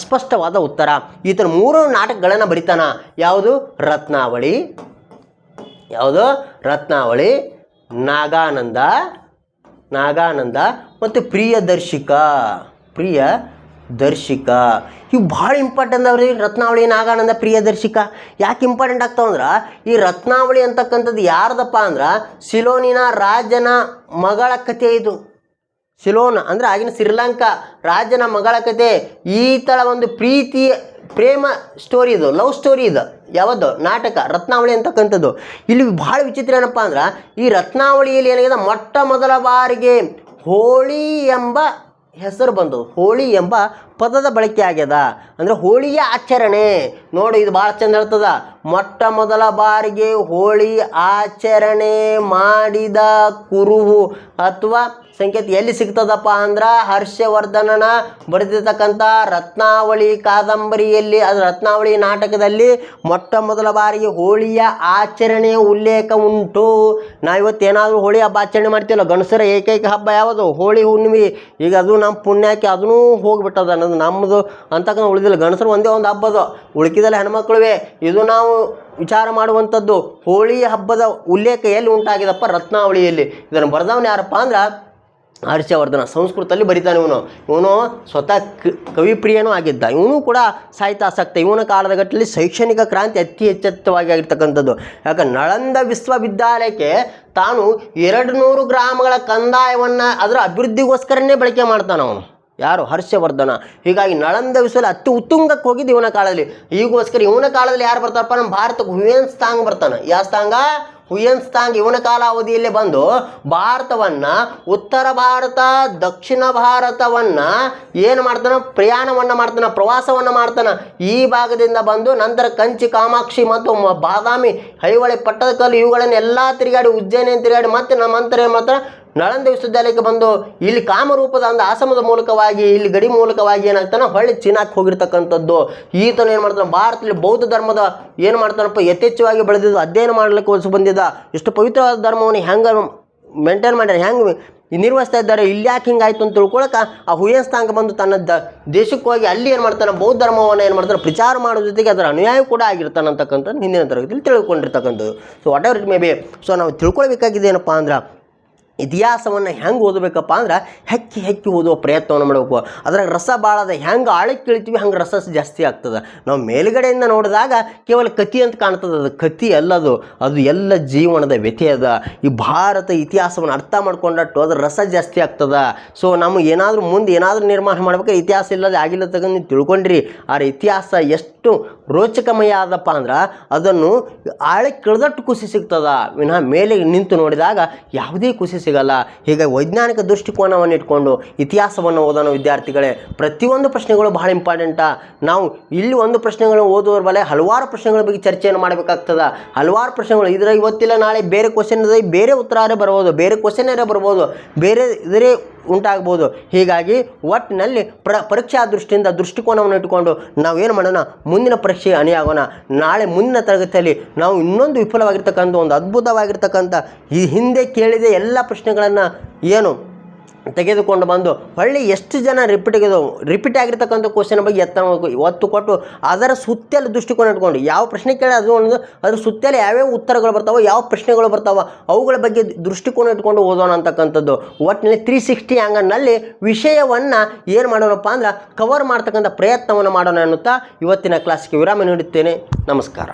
ಸ್ಪಷ್ಟವಾದ ಉತ್ತರ. ಈತನು 3 ನಾಟಕಗಳನ್ನು ಬರಿತಾನ. ಯಾವುದು? ರತ್ನಾವಳಿ, ಯಾವುದು? ರತ್ನಾವಳಿ, ನಾಗಾನಂದ ಮತ್ತು ಪ್ರಿಯದರ್ಶಿಕ. ಇವು ಭಾಳ ಇಂಪಾರ್ಟೆಂಟ್ ಅವ್ರಿ. ರತ್ನಾವಳಿ, ನಾಗಾನಂದ, ಪ್ರಿಯದರ್ಶಿಕ ಯಾಕೆ ಇಂಪಾರ್ಟೆಂಟ್ ಆಗ್ತಾವಂದ್ರೆ ಈ ರತ್ನಾವಳಿ ಅಂತಕ್ಕಂಥದ್ದು ಯಾರ್ದಪ್ಪ ಅಂದ್ರೆ ಸಿಲೋನಿನ ರಾಜನ ಮಗಳ ಕಥೆ. ಇದು ಸಿಲೋನ್ ಅಂದರೆ ಆಗಿನ ಶ್ರೀಲಂಕಾ ರಾಜನ ಮಗಳ ಕಥೆ. ಈತಳ ಒಂದು ಪ್ರೇಮ ಸ್ಟೋರಿ, ಇದು ಲವ್ ಸ್ಟೋರಿ. ಇದು ಯಾವುದು? ನಾಟಕ ರತ್ನಾವಳಿ ಅಂತಕ್ಕಂಥದ್ದು. ಇಲ್ಲಿ ಭಾಳ ವಿಚಿತ್ರ ಏನಪ್ಪ ಅಂದ್ರೆ ಈ ರತ್ನಾವಳಿಯಲ್ಲಿ ಏನಾಗಿದೆ, ಮೊಟ್ಟ ಮೊದಲ ಬಾರಿಗೆ ಹೋಳಿ ಎಂಬ ಹೆಸರು ಬಂದು, ಹೋಳಿ ಎಂಬ ಪದದ ಬಳಕೆ ಆಗ್ಯದ. ಅಂದರೆ ಹೋಳಿಯ ಆಚರಣೆ. ನೋಡಿ, ಇದು ಭಾಳ ಚಂದ ಹೇಳ್ತದ. ಮೊಟ್ಟ ಮೊದಲ ಬಾರಿಗೆ ಹೋಳಿ ಆಚರಣೆ ಮಾಡಿದ ಕುರುಹು ಅಥವಾ ಸಂಕೇತ ಎಲ್ಲಿ ಸಿಗ್ತದಪ್ಪ ಅಂದ್ರೆ ಹರ್ಷವರ್ಧನನ ಬರೆದಿರ್ತಕ್ಕಂಥ ರತ್ನಾವಳಿ ಕಾದಂಬರಿಯಲ್ಲಿ, ಅದು ರತ್ನಾವಳಿ ನಾಟಕದಲ್ಲಿ ಮೊಟ್ಟ ಮೊದಲ ಬಾರಿಗೆ ಹೋಳಿಯ ಆಚರಣೆಯ ಉಲ್ಲೇಖ ಉಂಟು. ನಾವಿವತ್ತೇನಾದರೂ ಹೋಳಿ ಹಬ್ಬ ಆಚರಣೆ ಮಾಡ್ತೀವಲ್ಲ, ಗಣಸರ ಏಕೈಕ ಹಬ್ಬ ಯಾವುದು? ಹೋಳಿ ಹುಣ್ಣಿಮೆ. ಈಗ ಅದು ನಮ್ಮ ಪುಣ್ಯಕ್ಕೆ ಅದನ್ನೂ ಹೋಗ್ಬಿಟ್ಟದ ಅನ್ನೋದು ನಮ್ಮದು ಅಂತಕ್ಕಂಥ ಉಳಿದಿಲ್ಲ. ಗಣಸರು ಒಂದೇ ಒಂದು ಹಬ್ಬದು, ಉಳ್ಕಿದಲ್ಲ ಹೆಣ್ಮಕ್ಳುವೆ. ಇದು ನಾವು ವಿಚಾರ ಮಾಡುವಂಥದ್ದು. ಹೋಳಿ ಹಬ್ಬದ ಉಲ್ಲೇಖ ಎಲ್ಲಿ ಉಂಟಾಗಿದಪ್ಪ? ರತ್ನಾವಳಿಯಲ್ಲಿ. ಇದನ್ನು ಬರೆದವನು ಯಾರಪ್ಪ ಅಂದ್ರೆ ಹರ್ಷವರ್ಧನ. ಸಂಸ್ಕೃತದಲ್ಲಿ ಬರಿತಾನೆ ಇವನು ಸ್ವತಃ ಕವಿಪ್ರಿಯನೂ ಆಗಿದ್ದ. ಇವನು ಕೂಡ ಸಾಹಿತ್ಯ ಆಸಕ್ತ. ಇವನ ಕಾಲದ ಗಟ್ಟಲ್ಲಿ ಶೈಕ್ಷಣಿಕ ಕ್ರಾಂತಿ ಅತಿ ಹೆಚ್ಚೆತ್ತವಾಗಿ ಆಗಿರ್ತಕ್ಕಂಥದ್ದು. ಯಾಕಂದ್ರೆ ನಳಂದ ವಿಶ್ವವಿದ್ಯಾಲಯಕ್ಕೆ ತಾನು 200 ಗ್ರಾಮಗಳ ಕಂದಾಯವನ್ನು ಅದರ ಅಭಿವೃದ್ಧಿಗೋಸ್ಕರನೇ ಬಳಕೆ ಮಾಡ್ತಾನೆ ಅವನು. ಯಾರು? ಹರ್ಷವರ್ಧನ. ಹೀಗಾಗಿ ನಳಂದ ವಿಶ್ವದಲ್ಲಿ ಅತಿ ಉತ್ತುಂಗಕ್ಕೆ ಹೋಗಿದ್ದು ಇವನ ಕಾಲದಲ್ಲಿ. ಈಗೋಸ್ಕರ ಇವನ ಕಾಲದಲ್ಲಿ ಯಾರು ಬರ್ತಾರಪ್ಪ? ನಮ್ಮ ಭಾರತಕ್ಕೆ ಹುಯೆನ್ ಸಾಂಗ್ ಬರ್ತಾನೆ. ಯಾವ ಸಾಂಗ? ಹುಯೆನ್ ಸಾಂಗ್ ಇವನ ಕಾಲಾವಧಿಯಲ್ಲೇ ಬಂದು ಭಾರತವನ್ನು, ಉತ್ತರ ಭಾರತ ದಕ್ಷಿಣ ಭಾರತವನ್ನು ಏನು ಮಾಡ್ತಾನೆ? ಪ್ರಯಾಣವನ್ನು ಮಾಡ್ತಾನೆ, ಪ್ರವಾಸವನ್ನು ಮಾಡ್ತಾನೆ. ಈ ಭಾಗದಿಂದ ಬಂದು ನಂತರ ಕಂಚಿ, ಕಾಮಾಕ್ಷಿ ಮತ್ತು ಬಾದಾಮಿ, ಐಹೊಳೆ, ಪಟ್ಟದಕಲ್ಲು ಇವುಗಳನ್ನೆಲ್ಲ ತಿರುಗಾಡಿ, ಉಜ್ಜಯಿನಿ ತಿರುಗಾಡಿ ಮತ್ತೆ ನಮ್ಮ ನಂತರ ಏನು ಮಾಡ್ತಾನೆ? ನಳಂದ ವಿಶ್ವವಿದ್ಯಾಲಯಕ್ಕೆ ಬಂದು ಇಲ್ಲಿ ಕಾಮರೂಪದ ಒಂದು ಆಶ್ರಮದ ಮೂಲಕವಾಗಿ, ಇಲ್ಲಿ ಗಡಿ ಮೂಲಕವಾಗಿ ಏನಾಗ್ತಾನೆ? ಹೊಳ್ಳಿ ಚೀನಾಕ್ಕೆ ಹೋಗಿರ್ತಕ್ಕಂಥದ್ದು. ಈತನು ಏನು ಮಾಡ್ತಾನೆ? ಭಾರತದಲ್ಲಿ ಬೌದ್ಧ ಧರ್ಮದ ಏನು ಮಾಡ್ತಾನಪ್ಪ? ಯಥೇಚ್ಛವಾಗಿ ಬೆಳೆದಿದ್ದು ಅಧ್ಯಯನ ಮಾಡಲಿಕ್ಕೆ ಹೊಸ ಬಂದಿದ್ದ. ಇಷ್ಟು ಪವಿತ್ರವಾದ ಧರ್ಮವನ್ನು ಹೆಂಗೆ ಮೇಂಟೈನ್ ಮಾಡ್ಯಾರ, ಹೆಂಗೆ ನಿರ್ವಹಿಸ್ತಾ ಇದ್ದಾರೆ, ಇಲ್ಲಿ ಯಾಕೆ ಹಿಂಗಾಯ್ತು ಅಂತ ತಿಳ್ಕೊಳಕ್ಕೆ ಆ ಹುಯೆನ್ ಸಾಂಗ್ ಬಂದು ತನ್ನ ದೇಶಕ್ಕೆ ಹೋಗಿ ಅಲ್ಲಿ ಏನು ಮಾಡ್ತಾನೆ? ಬೌದ್ಧ ಧರ್ಮವನ್ನು ಏನು ಮಾಡ್ತಾನೆ? ಪ್ರಚಾರ ಮಾಡೋ ಜೊತೆಗೆ ಅದರ ಅನುಯಾಯಿ ಕೂಡ ಆಗಿರ್ತಾನೆ ಅಂತಕ್ಕಂಥದ್ದು ಹಿಂದಿನ ತರಗತಿಯಲ್ಲಿ ತಿಳ್ಕೊಂಡಿರ್ತಕ್ಕಂಥದ್ದು. So whatever it may be. So ನಾವು ತಿಳ್ಕೊಳ್ಬೇಕಾಗಿದೆ ಏನಪ್ಪ ಅಂದ್ರೆ, ಇತಿಹಾಸವನ್ನು ಹೆಂಗೆ ಓದಬೇಕಪ್ಪ ಅಂದ್ರೆ ಹೆಕ್ಕಿ ಓದುವ ಪ್ರಯತ್ನವನ್ನು ಮಾಡಬೇಕು. ಅದ್ರಾಗ ರಸ ಭಾಳದ. ಹೆಂಗೆ ಆಳಕ್ಕೆ ಇಳಿತೀವಿ ಹಂಗೆ ರಸ ಜಾಸ್ತಿ ಆಗ್ತದೆ. ನಾವು ಮೇಲುಗಡೆಯಿಂದ ನೋಡಿದಾಗ ಕೇವಲ ಕಥೆ ಅಂತ ಕಾಣ್ತದೆ. ಅದು ಕಥೆ ಅಲ್ಲದು, ಅದು ಎಲ್ಲ ಜೀವನದ ವ್ಯಥೆ ಅದ. ಈ ಭಾರತ ಇತಿಹಾಸವನ್ನು ಅರ್ಥ ಮಾಡ್ಕೊಂಡಟ್ಟು ಅದ್ರ ರಸ ಜಾಸ್ತಿ ಆಗ್ತದೆ. ಸೊ ನಮಗೆ ಏನಾದರೂ ಮುಂದೆ ಏನಾದರೂ ನಿರ್ಮಾಣ ಮಾಡ್ಬೇಕಾದ್ರೆ ಇತಿಹಾಸ ಇಲ್ಲದೆ ಆಗಿಲ್ಲ ತಗೊಂಡು ನೀವು ತಿಳ್ಕೊಂಡ್ರಿ. ಆದರೆ ಇತಿಹಾಸ ಎಷ್ಟು ರೋಚಕಮಯ ಆದಪ್ಪ ಅಂದ್ರೆ ಅದನ್ನು ಆಳಕ್ಕೆ ಇಳಿದಟ್ಟು ಖುಷಿ ಸಿಗ್ತದ ವಿನಃ ಮೇಲೆ ನಿಂತು ನೋಡಿದಾಗ ಯಾವುದೇ ಖುಷಿ ಸಿಗಲ್ಲ. ಹೀಗಾಗಿ ವೈಜ್ಞಾನಿಕ ದೃಷ್ಟಿಕೋನವನ್ನು ಇಟ್ಕೊಂಡು ಇತಿಹಾಸವನ್ನು ಓದೋಣ ವಿದ್ಯಾರ್ಥಿಗಳೇ. ಪ್ರತಿಯೊಂದು ಪ್ರಶ್ನೆಗಳು ಬಹಳ ಇಂಪಾರ್ಟೆಂಟಾ. ನಾವು ಇಲ್ಲಿ ಒಂದು ಪ್ರಶ್ನೆಗಳನ್ನು ಓದುವರ ಬಲೆ ಹಲವಾರು ಪ್ರಶ್ನೆಗಳ ಬಗ್ಗೆ ಚರ್ಚೆಯನ್ನು ಮಾಡಬೇಕಾಗ್ತದೆ. ಹಲವಾರು ಪ್ರಶ್ನೆಗಳು ಇದರ ಇವತ್ತಿಲ್ಲ ನಾಳೆ ಬೇರೆ ಕ್ವಶನ್ ಇದೆ, ಬೇರೆ ಉತ್ತರವೇ ಬರ್ಬೋದು, ಬೇರೆ ಕ್ವಶನ್ನೇ ಬರ್ಬೋದು, ಬೇರೆ ಇದರೇ ಉಂಟಾಗ್ಬೋದು. ಹೀಗಾಗಿ ಒಟ್ಟಿನಲ್ಲಿ ಪರೀಕ್ಷಾ ದೃಷ್ಟಿಯಿಂದ ದೃಷ್ಟಿಕೋನವನ್ನು ಇಟ್ಟುಕೊಂಡು ನಾವೇನು ಮಾಡೋಣ? ಮುಂದಿನ ಪರೀಕ್ಷೆಗೆ ಅಣಿಯಾಗೋಣ. ನಾಳೆ ಮುಂದಿನ ತರಗತಿಯಲ್ಲಿ ನಾವು ಇನ್ನೊಂದು ವಿಫಲವಾಗಿರ್ತಕ್ಕಂಥ ಒಂದು ಅದ್ಭುತವಾಗಿರ್ತಕ್ಕಂಥ ಈ ಹಿಂದೆ ಕೇಳಿದ ಎಲ್ಲ ಪ್ರಶ್ನೆಗಳನ್ನು ಏನು ತೆಗೆದುಕೊಂಡು ಬಂದು ಹೊಳ್ಳಿ ಎಷ್ಟು ಜನ ರಿಪೀಟ್ ಆಗಿರ್ತಕ್ಕಂಥ ಕ್ವಶನ್ ಬಗ್ಗೆ ಒತ್ತು ಕೊಟ್ಟು ಅದರ ಸುತ್ತಲೂ ದೃಷ್ಟಿಕೋನ ಇಟ್ಕೊಂಡು ಯಾವ ಪ್ರಶ್ನೆ ಕೇಳಿ ಅದು ಒಂದು ಅದ್ರ ಸುತ್ತಲೂ ಯಾವ್ಯಾವ ಉತ್ತರಗಳು ಬರ್ತಾವೋ, ಯಾವ ಪ್ರಶ್ನೆಗಳು ಬರ್ತಾವೋ ಅವುಗಳ ಬಗ್ಗೆ ದೃಷ್ಟಿಕೋನ ಇಟ್ಕೊಂಡು ಓದೋಣ ಅಂತಕ್ಕಂಥದ್ದು. ಒಟ್ಟಿನಲ್ಲಿ 360 ಆ್ಯಂಗಲ್ನಲ್ಲಿ ವಿಷಯವನ್ನು ಏನು ಮಾಡೋಣಪ್ಪ ಅಂದ್ರೆ ಕವರ್ ಮಾಡ್ತಕ್ಕಂಥ ಪ್ರಯತ್ನವನ್ನು ಮಾಡೋಣ ಅನ್ನುತ್ತಾ ಇವತ್ತಿನ ಕ್ಲಾಸ್ಗೆ ವಿರಾಮ ನೀಡುತ್ತೇನೆ. ನಮಸ್ಕಾರ.